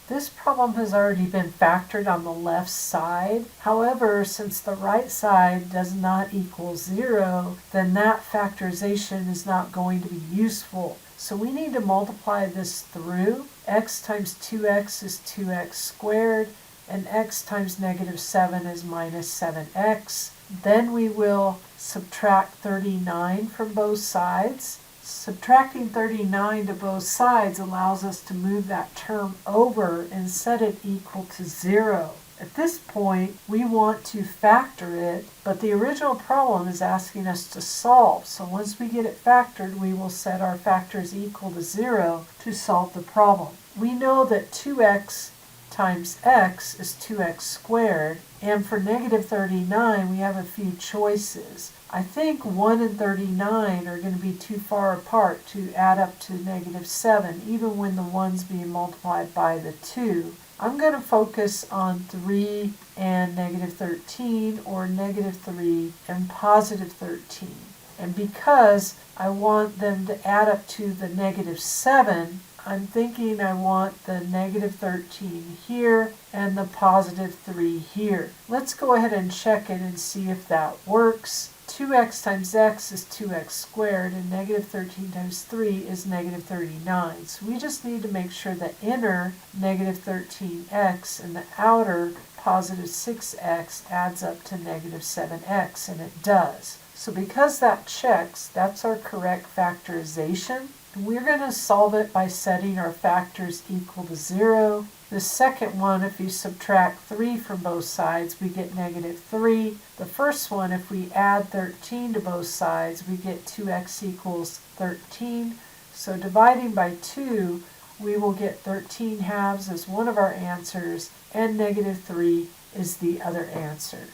This problem has already been factored on the left side. However, since the right side does not equal 0, then that factorization is not going to be useful. So we need to multiply this through. X times 2x is 2x squared, and x times negative 7 is minus 7x. Then we will subtract 39 from both sides. Subtracting 39 to both sides allows us to move that term over and set it equal to 0. At this point, we want to factor it, but the original problem is asking us to solve. So once we get it factored, we will set our factors equal to 0 to solve the problem. We know that 2x times x is 2x squared, and for negative 39, we have a few choices. I think 1 and 39 are going to be too far apart to add up to negative 7, even when the 1's being multiplied by the 2. I'm going to focus on 3 and negative 13, or negative 3 and positive 13. And because I want them to add up to the negative 7, I'm thinking I want the negative 13 here and the positive 3 here. Let's go ahead and check it and see if that works. 2x times x is 2x squared, and negative 13 times 3 is negative 39. So we just need to make sure the inner negative 13x and the outer positive 6x adds up to negative 7x, and it does. So because that checks, that's our correct factorization. We're going to solve it by setting our factors equal to 0. The second one, if you subtract 3 from both sides, we get negative 3. The first one, if we add 13 to both sides, we get 2x equals 13. So dividing by 2, we will get 13 halves as one of our answers, and negative 3 is the other answer.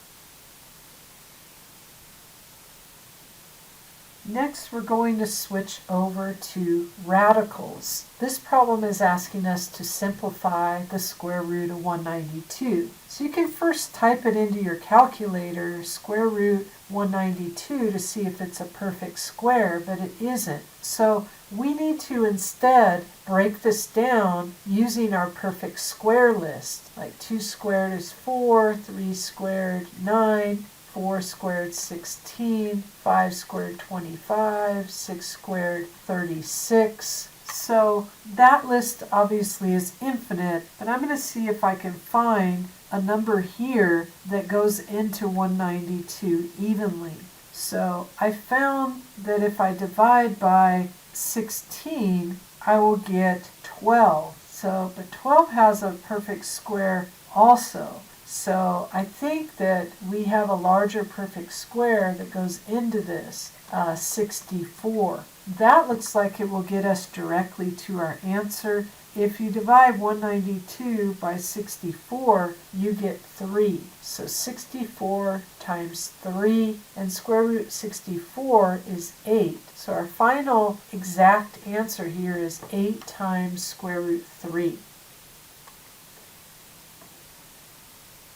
Next, we're going to switch over to radicals. This problem is asking us to simplify the square root of 192. So you can first type it into your calculator, square root 192, to see if it's a perfect square, but it isn't. So we need to instead break this down using our perfect square list. Like 2 squared is 4, 3 squared 9, 4 squared 16, 5 squared 25, 6 squared 36. So that list obviously is infinite, but I'm going to see if I can find a number here that goes into 192 evenly. So I found that if I divide by 16, I will get 12. But 12 has a perfect square also. So I think that we have a larger perfect square that goes into this, 64. That looks like it will get us directly to our answer. If you divide 192 by 64, you get 3. So 64 times 3, and square root 64 is 8. So our final exact answer here is 8 times square root 3.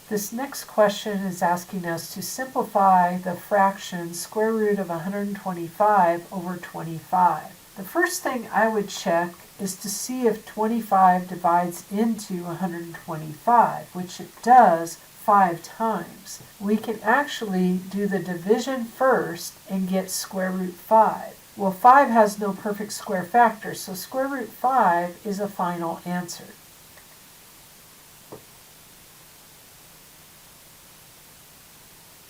This next question is asking us to simplify the fraction square root of 125 over 25. The first thing I would check is to see if 25 divides into 125, which it does 5 times. We can actually do the division first and get square root 5. Well, 5 has no perfect square factor, so square root 5 is a final answer.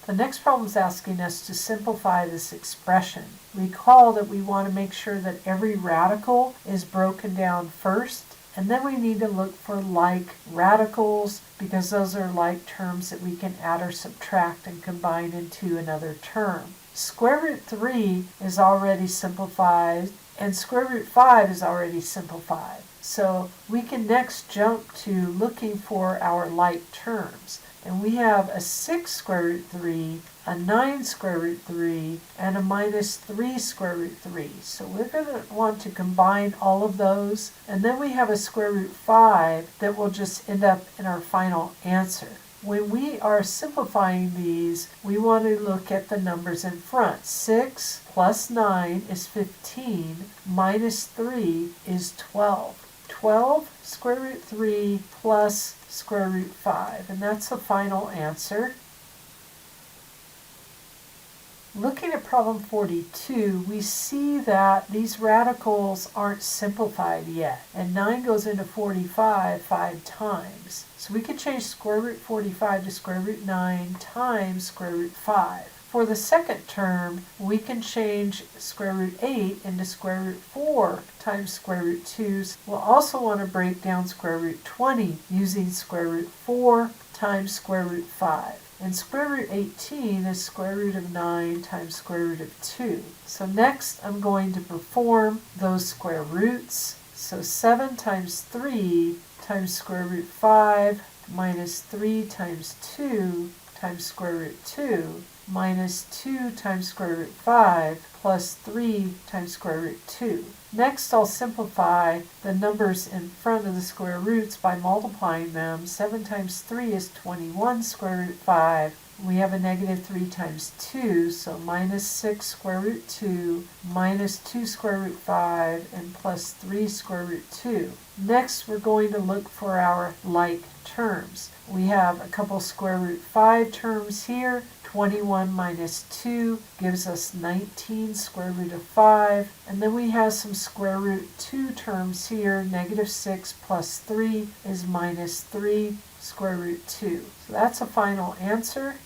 The next problem is asking us to simplify this expression. Recall that we want to make sure that every radical is broken down first, and then we need to look for like radicals because those are like terms that we can add or subtract and combine into another term. Square root 3 is already simplified, and square root 5 is already simplified. So we can next jump to looking for our like terms. And we have a 6 square root 3, a 9 square root 3, and a minus 3 square root 3. So we're going to want to combine all of those. And then we have a square root 5 that will just end up in our final answer. When we are simplifying these, we want to look at the numbers in front. 6 plus 9 is 15, minus 3 is 12. 12 square root 3 plus square root 5, and that's the final answer. Looking at problem 42, we see that these radicals aren't simplified yet, and 9 goes into 45 5 times. So we could change square root 45 to square root 9 times square root 5. For the second term, we can change square root 8 into square root 4 times square root 2. We'll also want to break down square root 20 using square root 4 times square root 5. And square root 18 is square root of 9 times square root of 2. So next I'm going to perform those square roots. So 7 times 3 times square root 5 minus 3 times 2 times square root 2 minus 2 times square root 5 plus 3 times square root 2. Next, I'll simplify the numbers in front of the square roots by multiplying them. 7 times 3 is 21 square root 5. We have a negative 3 times 2, so minus 6 square root 2, minus 2 square root 5, and plus 3 square root 2. Next, we're going to look for our like terms. We have a couple square root 5 terms here. 21 minus 2 gives us 19 square root of 5. And then we have some square root 2 terms here. Negative 6 plus 3 is minus 3 square root 2. So that's a final answer.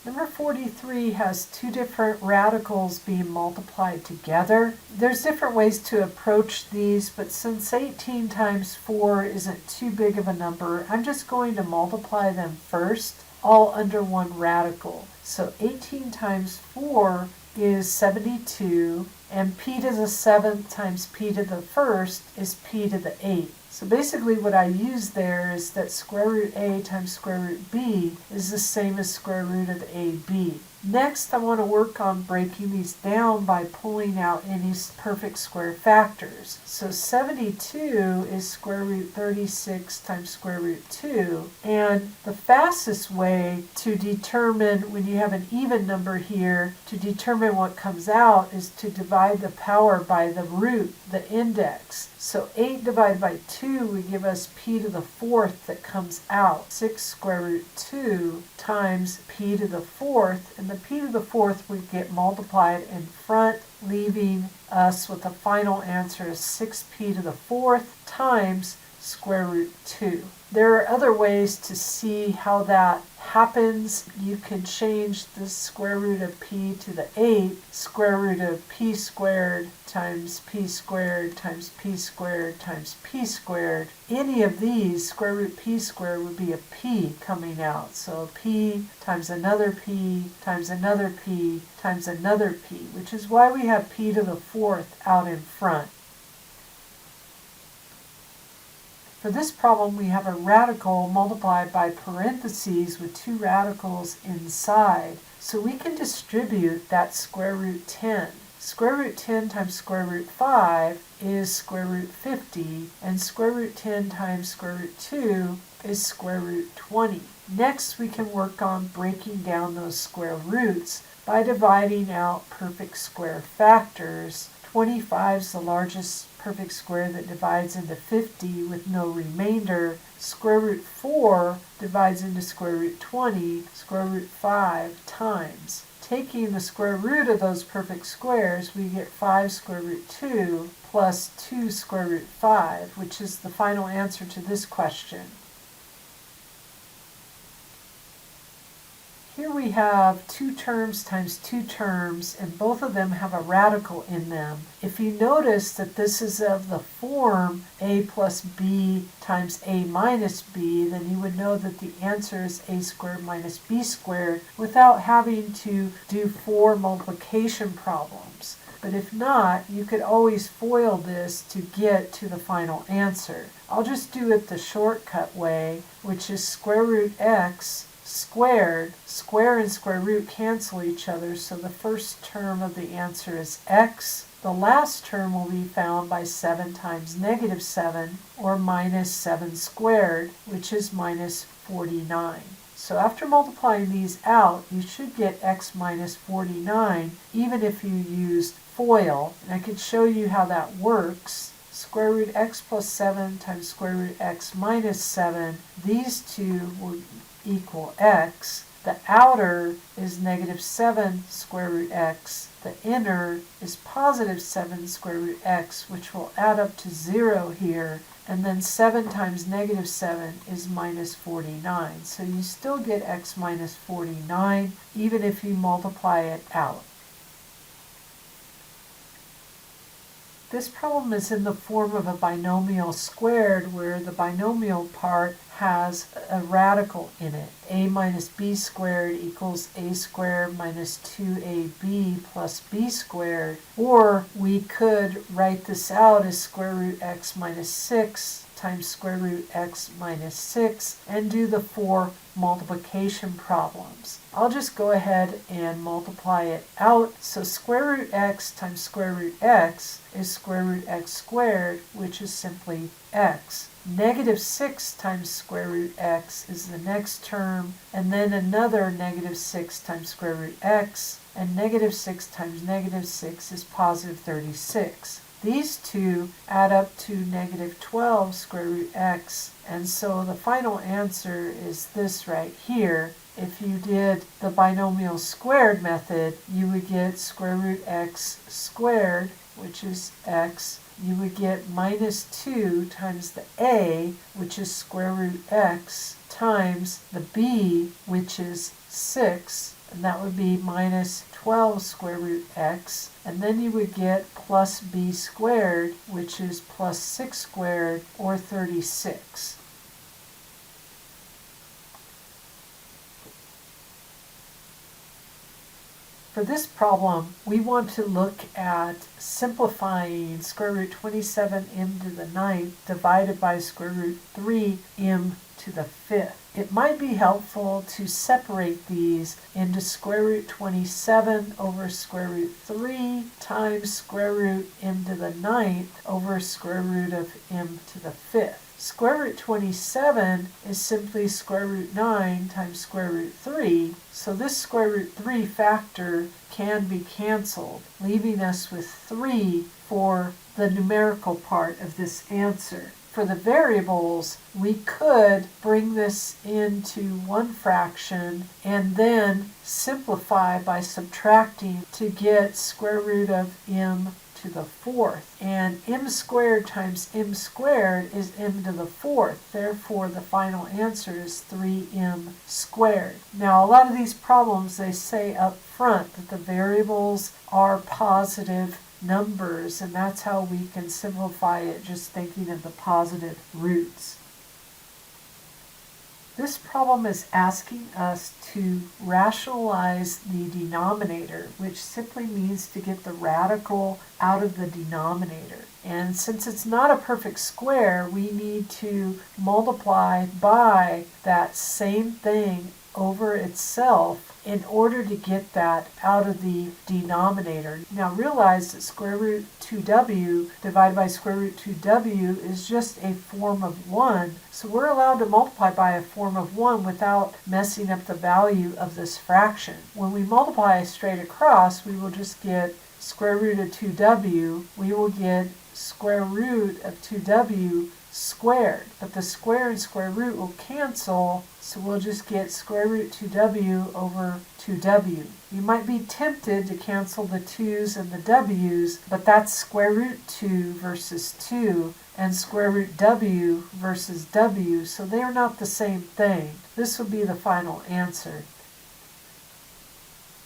Number 43 has two different radicals being multiplied together. There's different ways to approach these, but since 18 times 4 isn't too big of a number, I'm just going to multiply them first, all under one radical. So 18 times 4 is 72, and p to the 7th times p to the 1st is p to the 8th. So basically what I use there is that square root a times square root b is the same as square root of ab. Next, I want to work on breaking these down by pulling out any perfect square factors. So 72 is square root 36 times square root 2. And the fastest way to determine, when you have an even number here, to determine what comes out is to divide the power by the root, the index. So 8 divided by 2 would give us p to the 4th that comes out. 6 square root 2 times p to the 4th, and the p to the 4th would get multiplied in front, leaving us with the final answer of 6p to the 4th times square root 2. There are other ways to see how that happens, you can change the square root of p to the 8, square root of p squared times p squared times p squared times p squared. Any of these, square root p squared would be a p coming out. So p times another p times another p times another p, which is why we have p to the 4th out in front. For this problem, we have a radical multiplied by parentheses with 2 radicals inside. So we can distribute that square root 10. Square root 10 times square root 5 is square root 50, and square root 10 times square root 2 is square root 20. Next, we can work on breaking down those square roots by dividing out perfect square factors. 25 is the largest perfect square that divides into 50 with no remainder. Square root 4 divides into square root 20, square root 5 times. Taking the square root of those perfect squares, we get 5 square root 2 plus 2 square root 5, which is the final answer to this question. Here we have 2 terms times 2 terms, and both of them have a radical in them. If you notice that this is of the form a plus b times a minus b, then you would know that the answer is a squared minus b squared without having to do 4 multiplication problems. But if not, you could always FOIL this to get to the final answer. I'll just do it the shortcut way, which is square root x squared. Square and square root cancel each other, so the first term of the answer is x. The last term will be found by 7 times negative 7, or minus 7 squared, which is minus 49. So after multiplying these out, you should get x minus 49, even if you used FOIL. And I could show you how that works. Square root x plus 7 times square root x minus 7. These two will equal x. The outer is negative 7 square root x. The inner is positive 7 square root x, which will add up to 0 here. And then 7 times negative 7 is minus 49. So you still get x minus 49, even if you multiply it out. This problem is in the form of a binomial squared, where the binomial part has a radical in it. A minus b squared equals a squared minus 2ab plus b squared. Or we could write this out as square root x minus 6 times square root x minus 6 and do the 4 multiplication problems. I'll just go ahead and multiply it out. So square root x times square root x is square root x squared, which is simply x. Negative 6 times square root x is the next term, and then another negative 6 times square root x, and negative 6 times negative 6 is positive 36. These two add up to negative 12 square root x, and so the final answer is this right here. If you did the binomial squared method, you would get square root x squared, which is x. You would get minus 2 times the a, which is square root x, times the b, which is 6, and that would be minus 12 square root x, and then you would get plus b squared, which is plus 6 squared, or 36. For this problem, we want to look at simplifying square root 27m to the 9th divided by square root 3m to the 5th. It might be helpful to separate these into square root 27 over square root 3 times square root m to the 9th over square root of m to the 5th. Square root 27 is simply square root 9 times square root 3, so this square root 3 factor can be canceled, leaving us with 3 for the numerical part of this answer. For the variables, we could bring this into one fraction and then simplify by subtracting to get square root of m to to the fourth. And m squared times m squared is m to the fourth. Therefore, the final answer is 3m squared. Now, a lot of these problems, they say up front that the variables are positive numbers, and that's how we can simplify it just thinking of the positive roots. This problem is asking us to rationalize the denominator, which simply means to get the radical out of the denominator. And since it's not a perfect square, we need to multiply by that same thing over itself in order to get that out of the denominator. Now realize that square root 2w divided by square root 2w is just a form of 1. So we're allowed to multiply by a form of 1 without messing up the value of this fraction. When we multiply straight across, we will just get square root of 2w. We will get square root of 2w squared. But the square and square root will cancel, so we'll just get square root 2w over 2w. You might be tempted to cancel the 2's and the w's, but that's square root 2 versus 2 and square root w versus w, so they are not the same thing. This would be the final answer.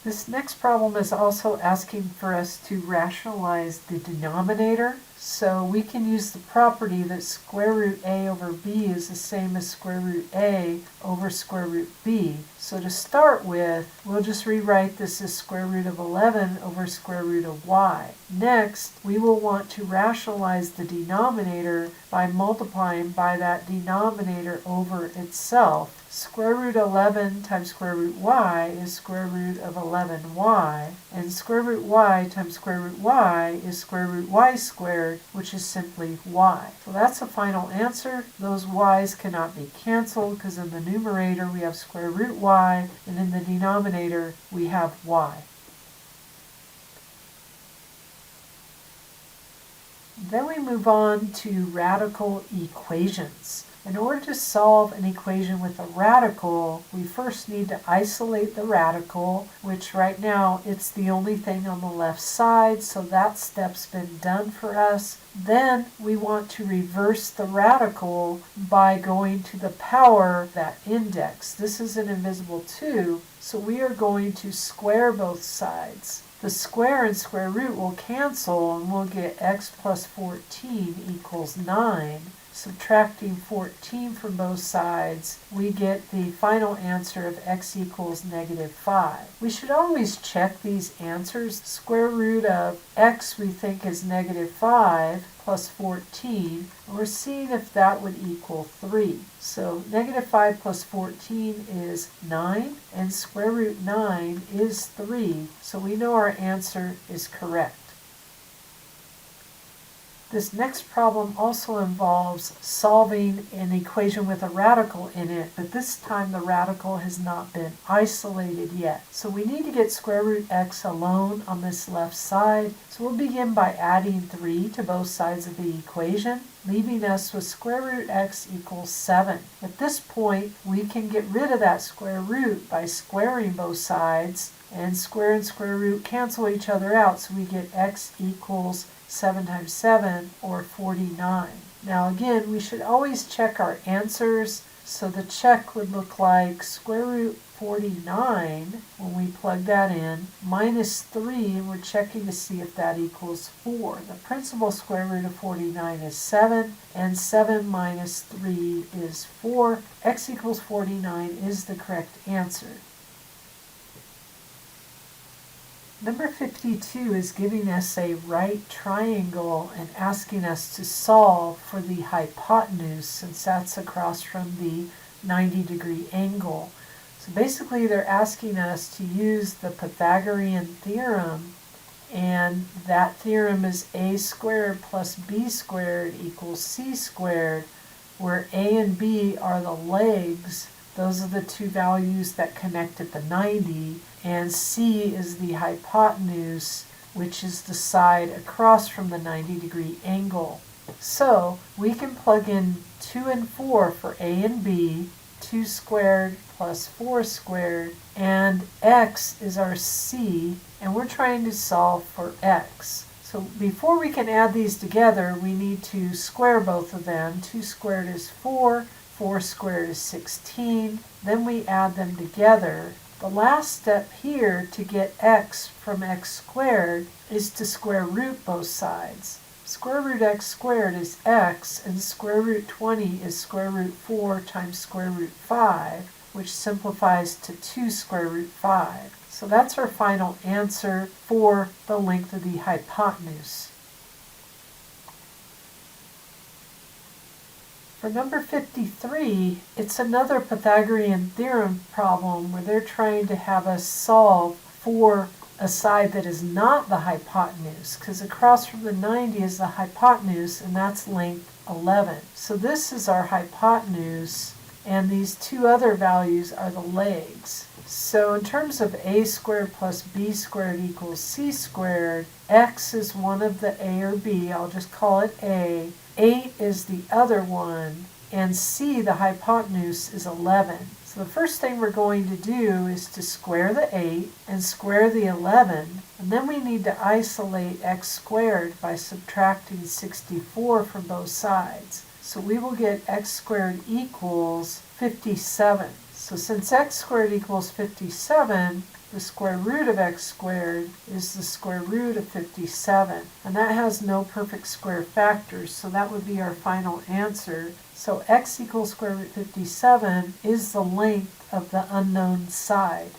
This next problem is also asking for us to rationalize the denominator. So we can use the property that square root a over b is the same as square root a over square root b. So to start with, we'll just rewrite this as square root of 11 over square root of y. Next, we will want to rationalize the denominator by multiplying by that denominator over itself. Square root 11 times square root y is square root of 11y, and square root y times square root y is square root y squared, which is simply y. So that's the final answer. Those y's cannot be canceled because in the numerator we have square root y, and in the denominator we have y. Then we move on to radical equations. In order to solve an equation with a radical, we first need to isolate the radical, which right now it's the only thing on the left side, so that step's been done for us. Then we want to reverse the radical by going to the power of that index. This is an invisible 2, so we are going to square both sides. The square and square root will cancel, and we'll get x plus 14 equals 9. Subtracting 14 from both sides, we get the final answer of x equals negative 5. We should always check these answers. Square root of x we think is negative 5 plus 14, and we're seeing if that would equal 3. So negative 5 plus 14 is 9, and square root 9 is 3, so we know our answer is correct. This next problem also involves solving an equation with a radical in it, but this time the radical has not been isolated yet. So we need to get square root x alone on this left side. So we'll begin by adding 3 to both sides of the equation, leaving us with square root x equals 7. At this point, we can get rid of that square root by squaring both sides, and square root cancel each other out, so we get x equals 7 times 7, or 49. Now again, we should always check our answers, so the check would look like square root 49, when we plug that in, minus 3, and we're checking to see if that equals 4. The principal square root of 49 is 7, and 7 minus 3 is 4. X equals 49 is the correct answer. Number 52 is giving us a right triangle and asking us to solve for the hypotenuse, since that's across from the 90-degree angle. So basically they're asking us to use the Pythagorean theorem, and that theorem is a squared plus b squared equals c squared, where a and b are the legs. Those are the two values that connect at the 90, and c is the hypotenuse, which is the side across from the 90-degree angle. So we can plug in 2 and 4 for a and b, 2 squared plus 4 squared, and x is our c, and we're trying to solve for x. So before we can add these together, we need to square both of them. 2 squared is 4, 4 squared is 16. Then we add them together. The last step here to get x from x squared is to square root both sides. Square root x squared is x, and square root 20 is square root 4 times square root 5, which simplifies to 2 square root 5. So that's our final answer for the length of the hypotenuse. For number 53, it's another Pythagorean theorem problem where they're trying to have us solve for a side that is not the hypotenuse, because across from the 90 is the hypotenuse, and that's length 11. So this is our hypotenuse, and these two other values are the legs. So in terms of a squared plus b squared equals c squared, x is one of the a or b, I'll just call it a, 8 is the other one, and c, the hypotenuse, is 11. So the first thing we're going to do is to square the 8 and square the 11, and then we need to isolate x squared by subtracting 64 from both sides. So we will get x squared equals 57. So since x squared equals 57, the square root of x squared is the square root of 57. And that has no perfect square factors, so that would be our final answer. So x equals square root 57 is the length of the unknown side.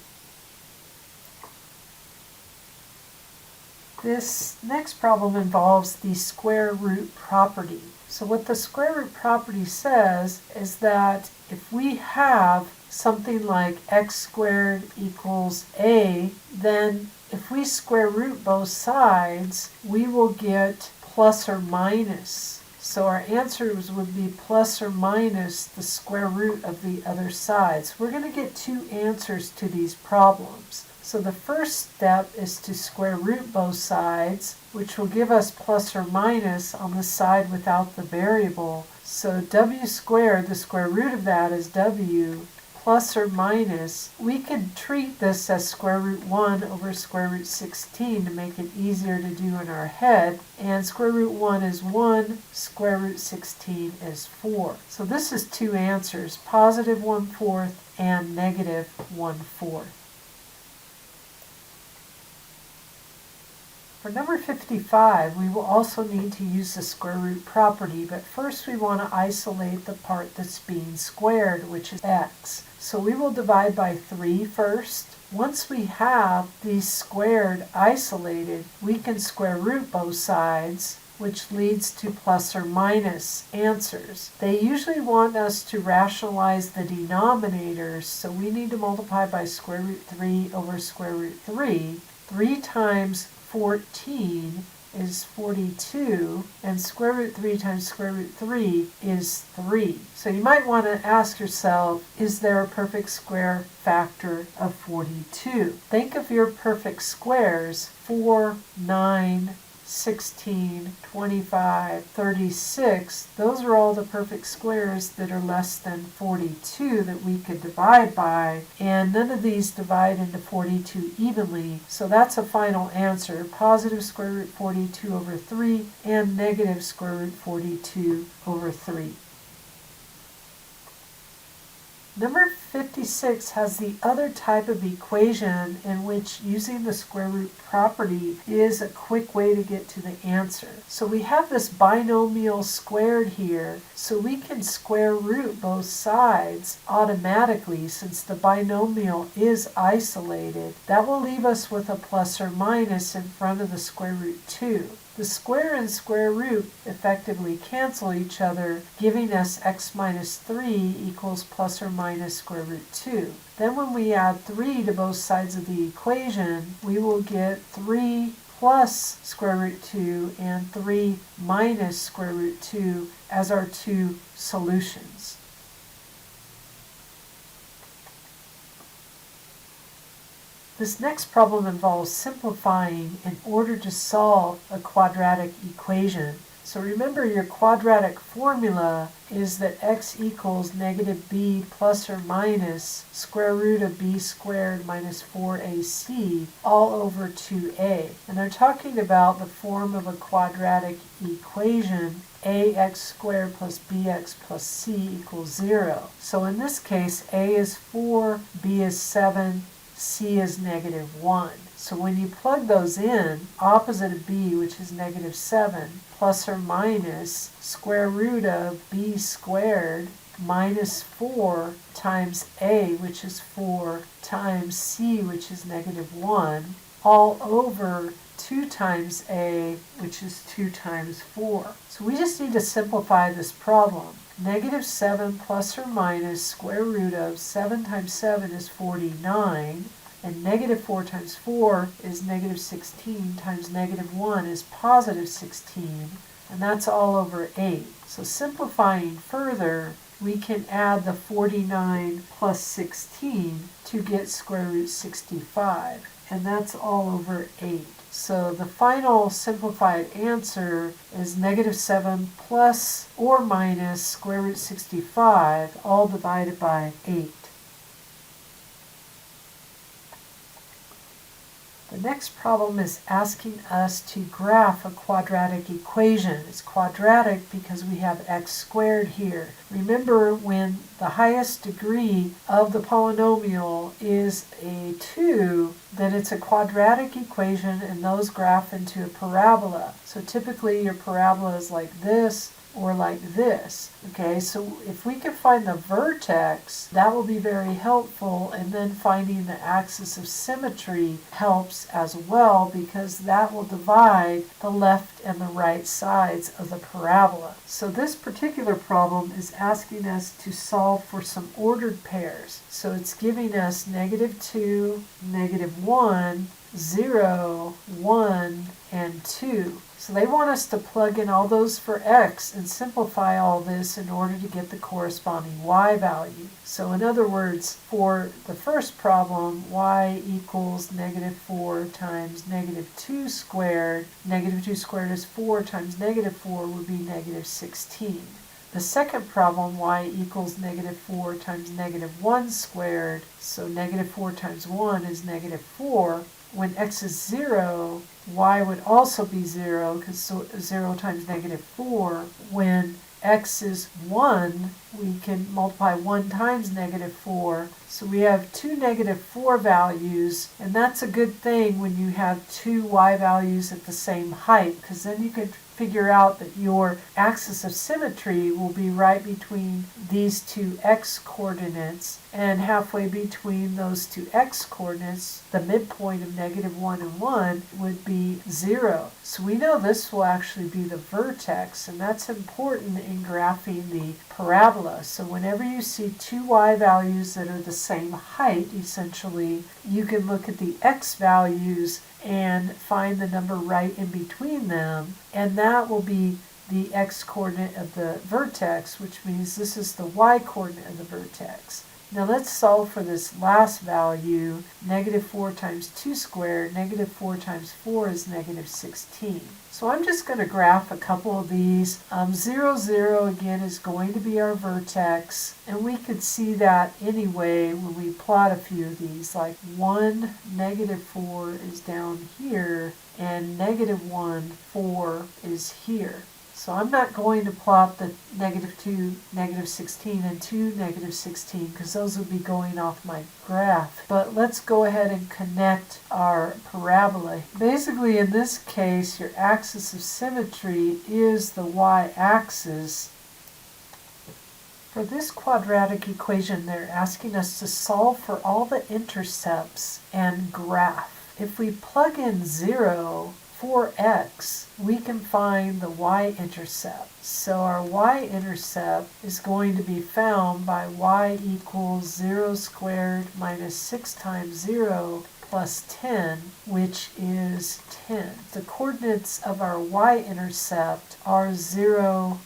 This next problem involves the square root property. So what the square root property says is that if we have something like x squared equals a, then if we square root both sides, we will get plus or minus. So our answers would be plus or minus the square root of the other sides. We're going to get two answers to these problems. So the first step is to square root both sides, which will give us plus or minus on the side without the variable. So w squared, the square root of that is w, plus or minus. We could treat this as square root 1 over square root 16 to make it easier to do in our head. And square root 1 is 1, square root 16 is 4. So this is two answers, positive 1/4 and negative 1/4. For number 55, we will also need to use the square root property, but first we want to isolate the part that's being squared, which is x. So we will divide by 3 first. Once we have these squared isolated, we can square root both sides, which leads to plus or minus answers. They usually want us to rationalize the denominators, so we need to multiply by square root 3 over square root 3. 3 times 14 is 42, and square root 3 times square root 3 is 3. So you might want to ask yourself, is there a perfect square factor of 42? Think of your perfect squares: 4, 9, 16, 25, 36. Those are all the perfect squares that are less than 42 that we could divide by, and none of these divide into 42 evenly. So that's a final answer, positive square root 42 over 3 and negative square root 42 over 3. Number 56 has the other type of equation in which using the square root property is a quick way to get to the answer. So we have this binomial squared here, so we can square root both sides automatically since the binomial is isolated. That will leave us with a plus or minus in front of the square root 2. The square and square root effectively cancel each other, giving us x minus 3 equals plus or minus square root 2. Then when we add 3 to both sides of the equation, we will get 3 plus square root 2 and 3 minus square root 2 as our two solutions. This next problem involves simplifying in order to solve a quadratic equation. So remember, your quadratic formula is that x equals negative b plus or minus square root of b squared minus 4ac all over 2a. And they're talking about the form of a quadratic equation, ax squared plus bx plus c equals 0. So in this case, a is 4, b is 7, c is negative 1. So when you plug those in, opposite of b, which is negative 7, plus or minus square root of b squared minus 4 times a, which is 4, times c, which is negative 1, all over 2 times a, which is 2 times 4. So we just need to simplify this problem. Negative 7 plus or minus square root of 7 times 7 is 49. And negative 4 times 4 is negative 16 times negative 1 is positive 16, and that's all over 8. So simplifying further, we can add the 49 plus 16 to get square root 65, and that's all over 8. So the final simplified answer is negative 7 plus or minus square root 65, all divided by 8. The next problem is asking us to graph a quadratic equation. It's quadratic because we have x squared here. Remember, when the highest degree of the polynomial is a 2, then it's a quadratic equation, and those graph into a parabola. So typically your parabola is like this or like this. Okay, so if we can find the vertex, that will be very helpful, and then finding the axis of symmetry helps as well, because that will divide the left and the right sides of the parabola. So this particular problem is asking us to solve for some ordered pairs. So it's giving us negative 2, negative 1, 0, 1, and 2. So they want us to plug in all those for x and simplify all this in order to get the corresponding y value. So in other words, for the first problem, y equals negative 4 times negative 2 squared. Negative 2 squared is 4 times negative 4 would be negative 16. The second problem, y equals negative 4 times negative 1 squared. So negative 4 times 1 is negative 4. When x is 0, y would also be 0, because 0 times negative 4. When x is 1, we can multiply 1 times negative 4. So we have two negative 4 values, and that's a good thing when you have two y values at the same height, because then you can figure out that your axis of symmetry will be right between these two x coordinates, and halfway between those two x coordinates, the midpoint of negative 1 and 1 would be 0. So we know this will actually be the vertex, and that's important in graphing the parabola. So whenever you see two y values that are the same height, essentially, you can look at the x values and find the number right in between them, and that will be the x coordinate of the vertex, which means this is the y coordinate of the vertex. Now let's solve for this last value, negative 4 times 2 squared. Negative 4 times 4 is negative 16. So I'm just going to graph a couple of these. 0, 0 again is going to be our vertex, and we could see that anyway when we plot a few of these, like 1, negative 4 is down here, and negative 1, 4 is here. So I'm not going to plot the negative 2, negative 16, and 2, negative 16, because those would be going off my graph. But let's go ahead and connect our parabola. Basically, in this case, your axis of symmetry is the y-axis. For this quadratic equation, they're asking us to solve for all the intercepts and graph. If we plug in 0, for x, we can find the y-intercept. So our y-intercept is going to be found by y equals 0 squared minus 6 times 0 plus 10, which is 10. The coordinates of our y-intercept are 0,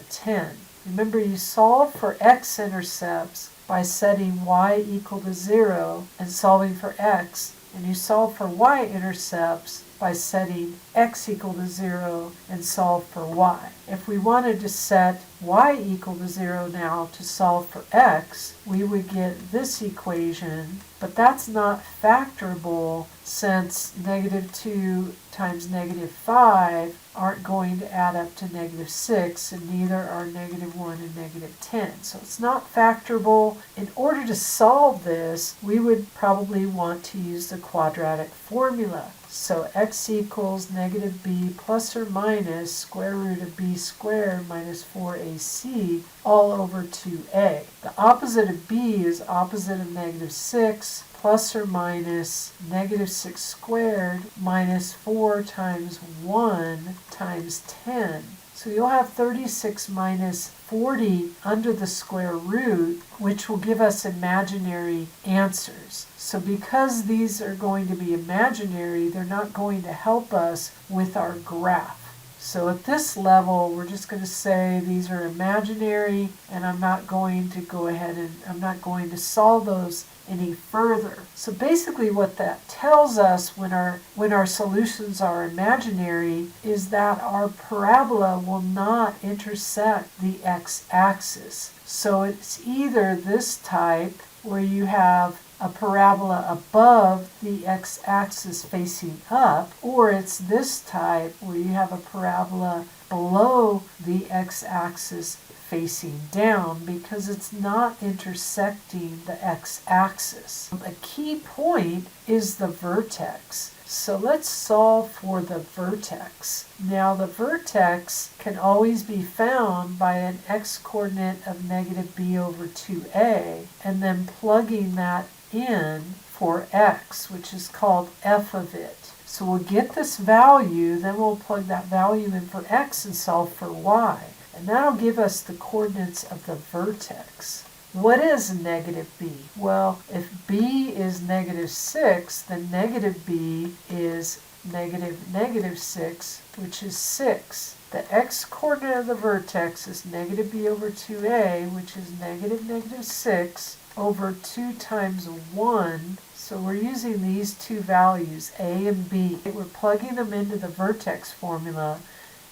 10. Remember, you solve for x-intercepts by setting y equal to 0 and solving for x, and you solve for y-intercepts by setting x equal to 0 and solve for y. If we wanted to set y equal to 0 now to solve for x, we would get this equation, but that's not factorable since -2 times -5 aren't going to add up to -6, and neither are -1 and -10. So it's not factorable. In order to solve this, we would probably want to use the quadratic formula. So x equals -b plus or minus square root of b squared minus 4ac all over 2a. The opposite of b is opposite of -6 plus or minus -6 squared minus 4 times 1 times 10. So you'll have 36 minus 40 under the square root, which will give us imaginary answers. So because these are going to be imaginary, they're not going to help us with our graph. So at this level, we're just going to say these are imaginary, and I'm not going to go ahead and I'm not going to solve those any further. So basically what that tells us when our solutions are imaginary is that our parabola will not intersect the x-axis. So it's either this type where you have a parabola above the x-axis facing up, or it's this type where you have a parabola below the x-axis facing down, because it's not intersecting the x-axis. A key point is the vertex. So let's solve for the vertex. Now the vertex can always be found by an x-coordinate of -b over 2a, and then plugging that in for x, which is called f of it. So we'll get this value, then we'll plug that value in for x and solve for y. And that'll give us the coordinates of the vertex. What is -b? Well, if b is -6, then -b is -6, which is 6. The x-coordinate of the vertex is -b over 2a, which is -6 over 2 times 1. So we're using these two values, a and b. We're plugging them into the vertex formula,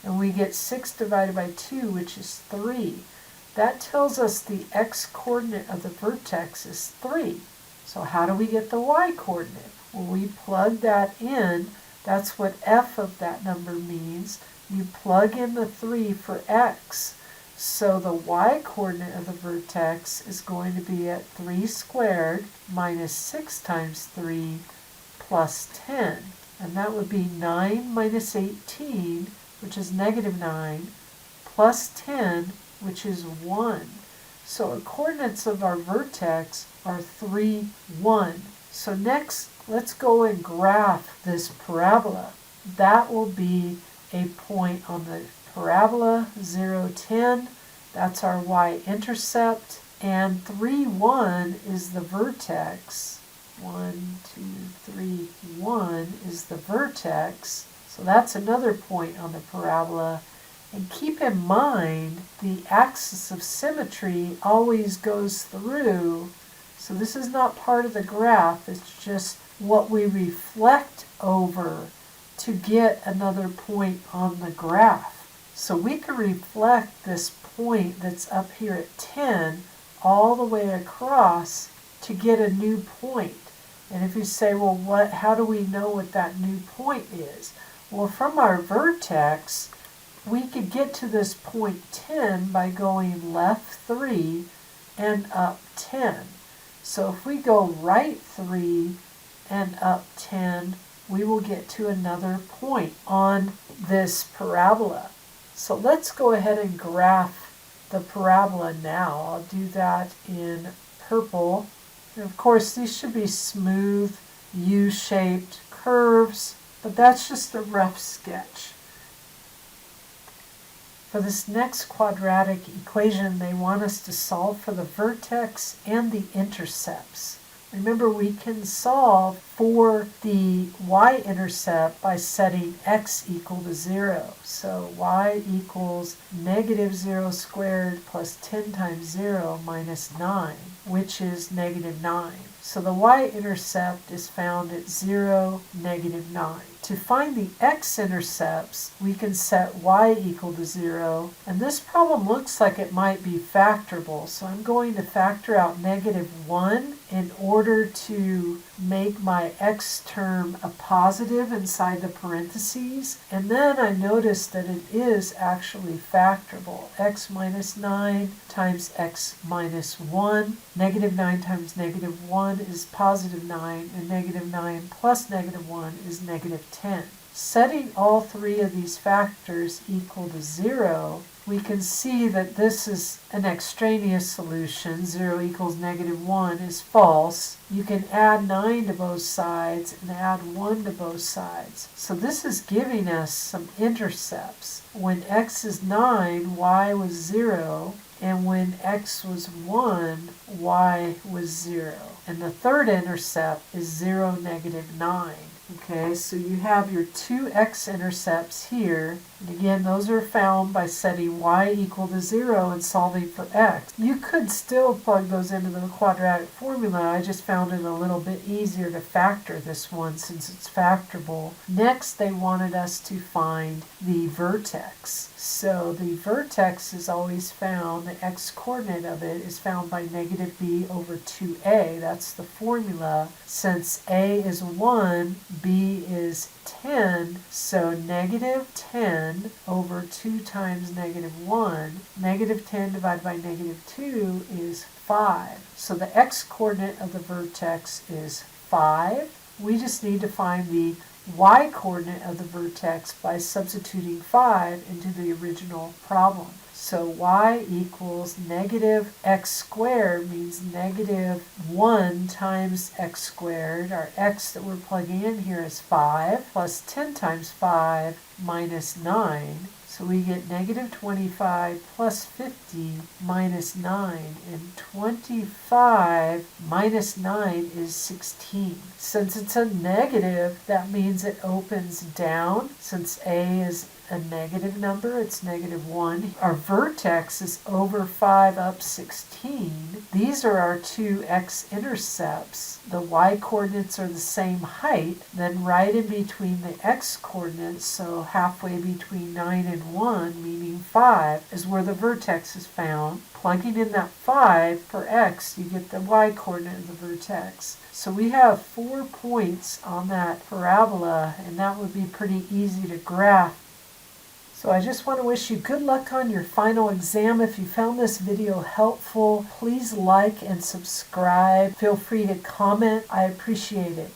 and we get 6 divided by 2, which is 3. That tells us the x-coordinate of the vertex is 3. So how do we get the y-coordinate? Well, we plug that in. That's what f of that number means. You plug in the 3 for x. So the y-coordinate of the vertex is going to be at 3 squared minus 6 times 3 plus 10. And that would be 9 minus 18, which is -9, plus 10, which is 1. So our coordinates of our vertex are 3, 1. So next, let's go and graph this parabola. That will be a point on the parabola, 0, 10. That's our y-intercept. And 3, 1 is the vertex. 1, 2, 3, 1 is the vertex. So that's another point on the parabola. And keep in mind, the axis of symmetry always goes through. So this is not part of the graph. It's just what we reflect over to get another point on the graph. So we can reflect this point that's up here at 10 all the way across to get a new point. And if you say, well, how do we know what that new point is? Well, from our vertex, we could get to this point 10 by going left 3 and up 10. So if we go right 3 and up 10, we will get to another point on this parabola. So let's go ahead and graph the parabola now. I'll do that in purple. And of course, these should be smooth, U-shaped curves, but that's just a rough sketch. For this next quadratic equation, they want us to solve for the vertex and the intercepts. Remember, we can solve for the y-intercept by setting x equal to 0. So y equals -0 squared plus 10 times 0 minus 9, which is -9. So the y-intercept is found at 0, -9. To find the x-intercepts, we can set y equal to 0, and this problem looks like it might be factorable, so I'm going to factor out -1 in order to make my x term a positive inside the parentheses, and then I noticed that it is actually factorable. X minus 9 times x minus 1, -9 times -1 is positive 9, and -9 plus -1 is -10. Setting all three of these factors equal to 0, we can see that this is an extraneous solution. 0 equals -1 is false. You can add 9 to both sides and add 1 to both sides. So this is giving us some intercepts. When x is 9, y was 0. And when x was 1, y was 0. And the third intercept is 0, -9. Okay, so you have your two x-intercepts here. And again, those are found by setting y equal to 0 and solving for x. You could still plug those into the quadratic formula. I just found it a little bit easier to factor this one since it's factorable. Next, they wanted us to find the vertex. So the vertex is always found, the x-coordinate of it is found by -b over 2a. That's the formula. Since a is 1, b is 10, so -10 over 2 times -1, -10 divided by -2 is 5. So the x-coordinate of the vertex is 5. We just need to find the y-coordinate of the vertex by substituting 5 into the original problem. So y equals -x squared means -1 times x squared. Our x that we're plugging in here is 5, plus 10 times 5 minus 9. So we get -25 plus 50 minus 9, and 25 minus 9 is 16. Since it's a negative, that means it opens down. Since a is a negative number, it's -1. Our vertex is over 5 up 16. These are our two x-intercepts. The y-coordinates are the same height. Then right in between the x-coordinates, so halfway between 9 and 1, meaning 5, is where the vertex is found. Plugging in that 5 for x, you get the y-coordinate of the vertex. So we have 4 points on that parabola, and that would be pretty easy to graph. So I just want to wish you good luck on your final exam. If you found this video helpful, please like and subscribe. Feel free to comment. I appreciate it.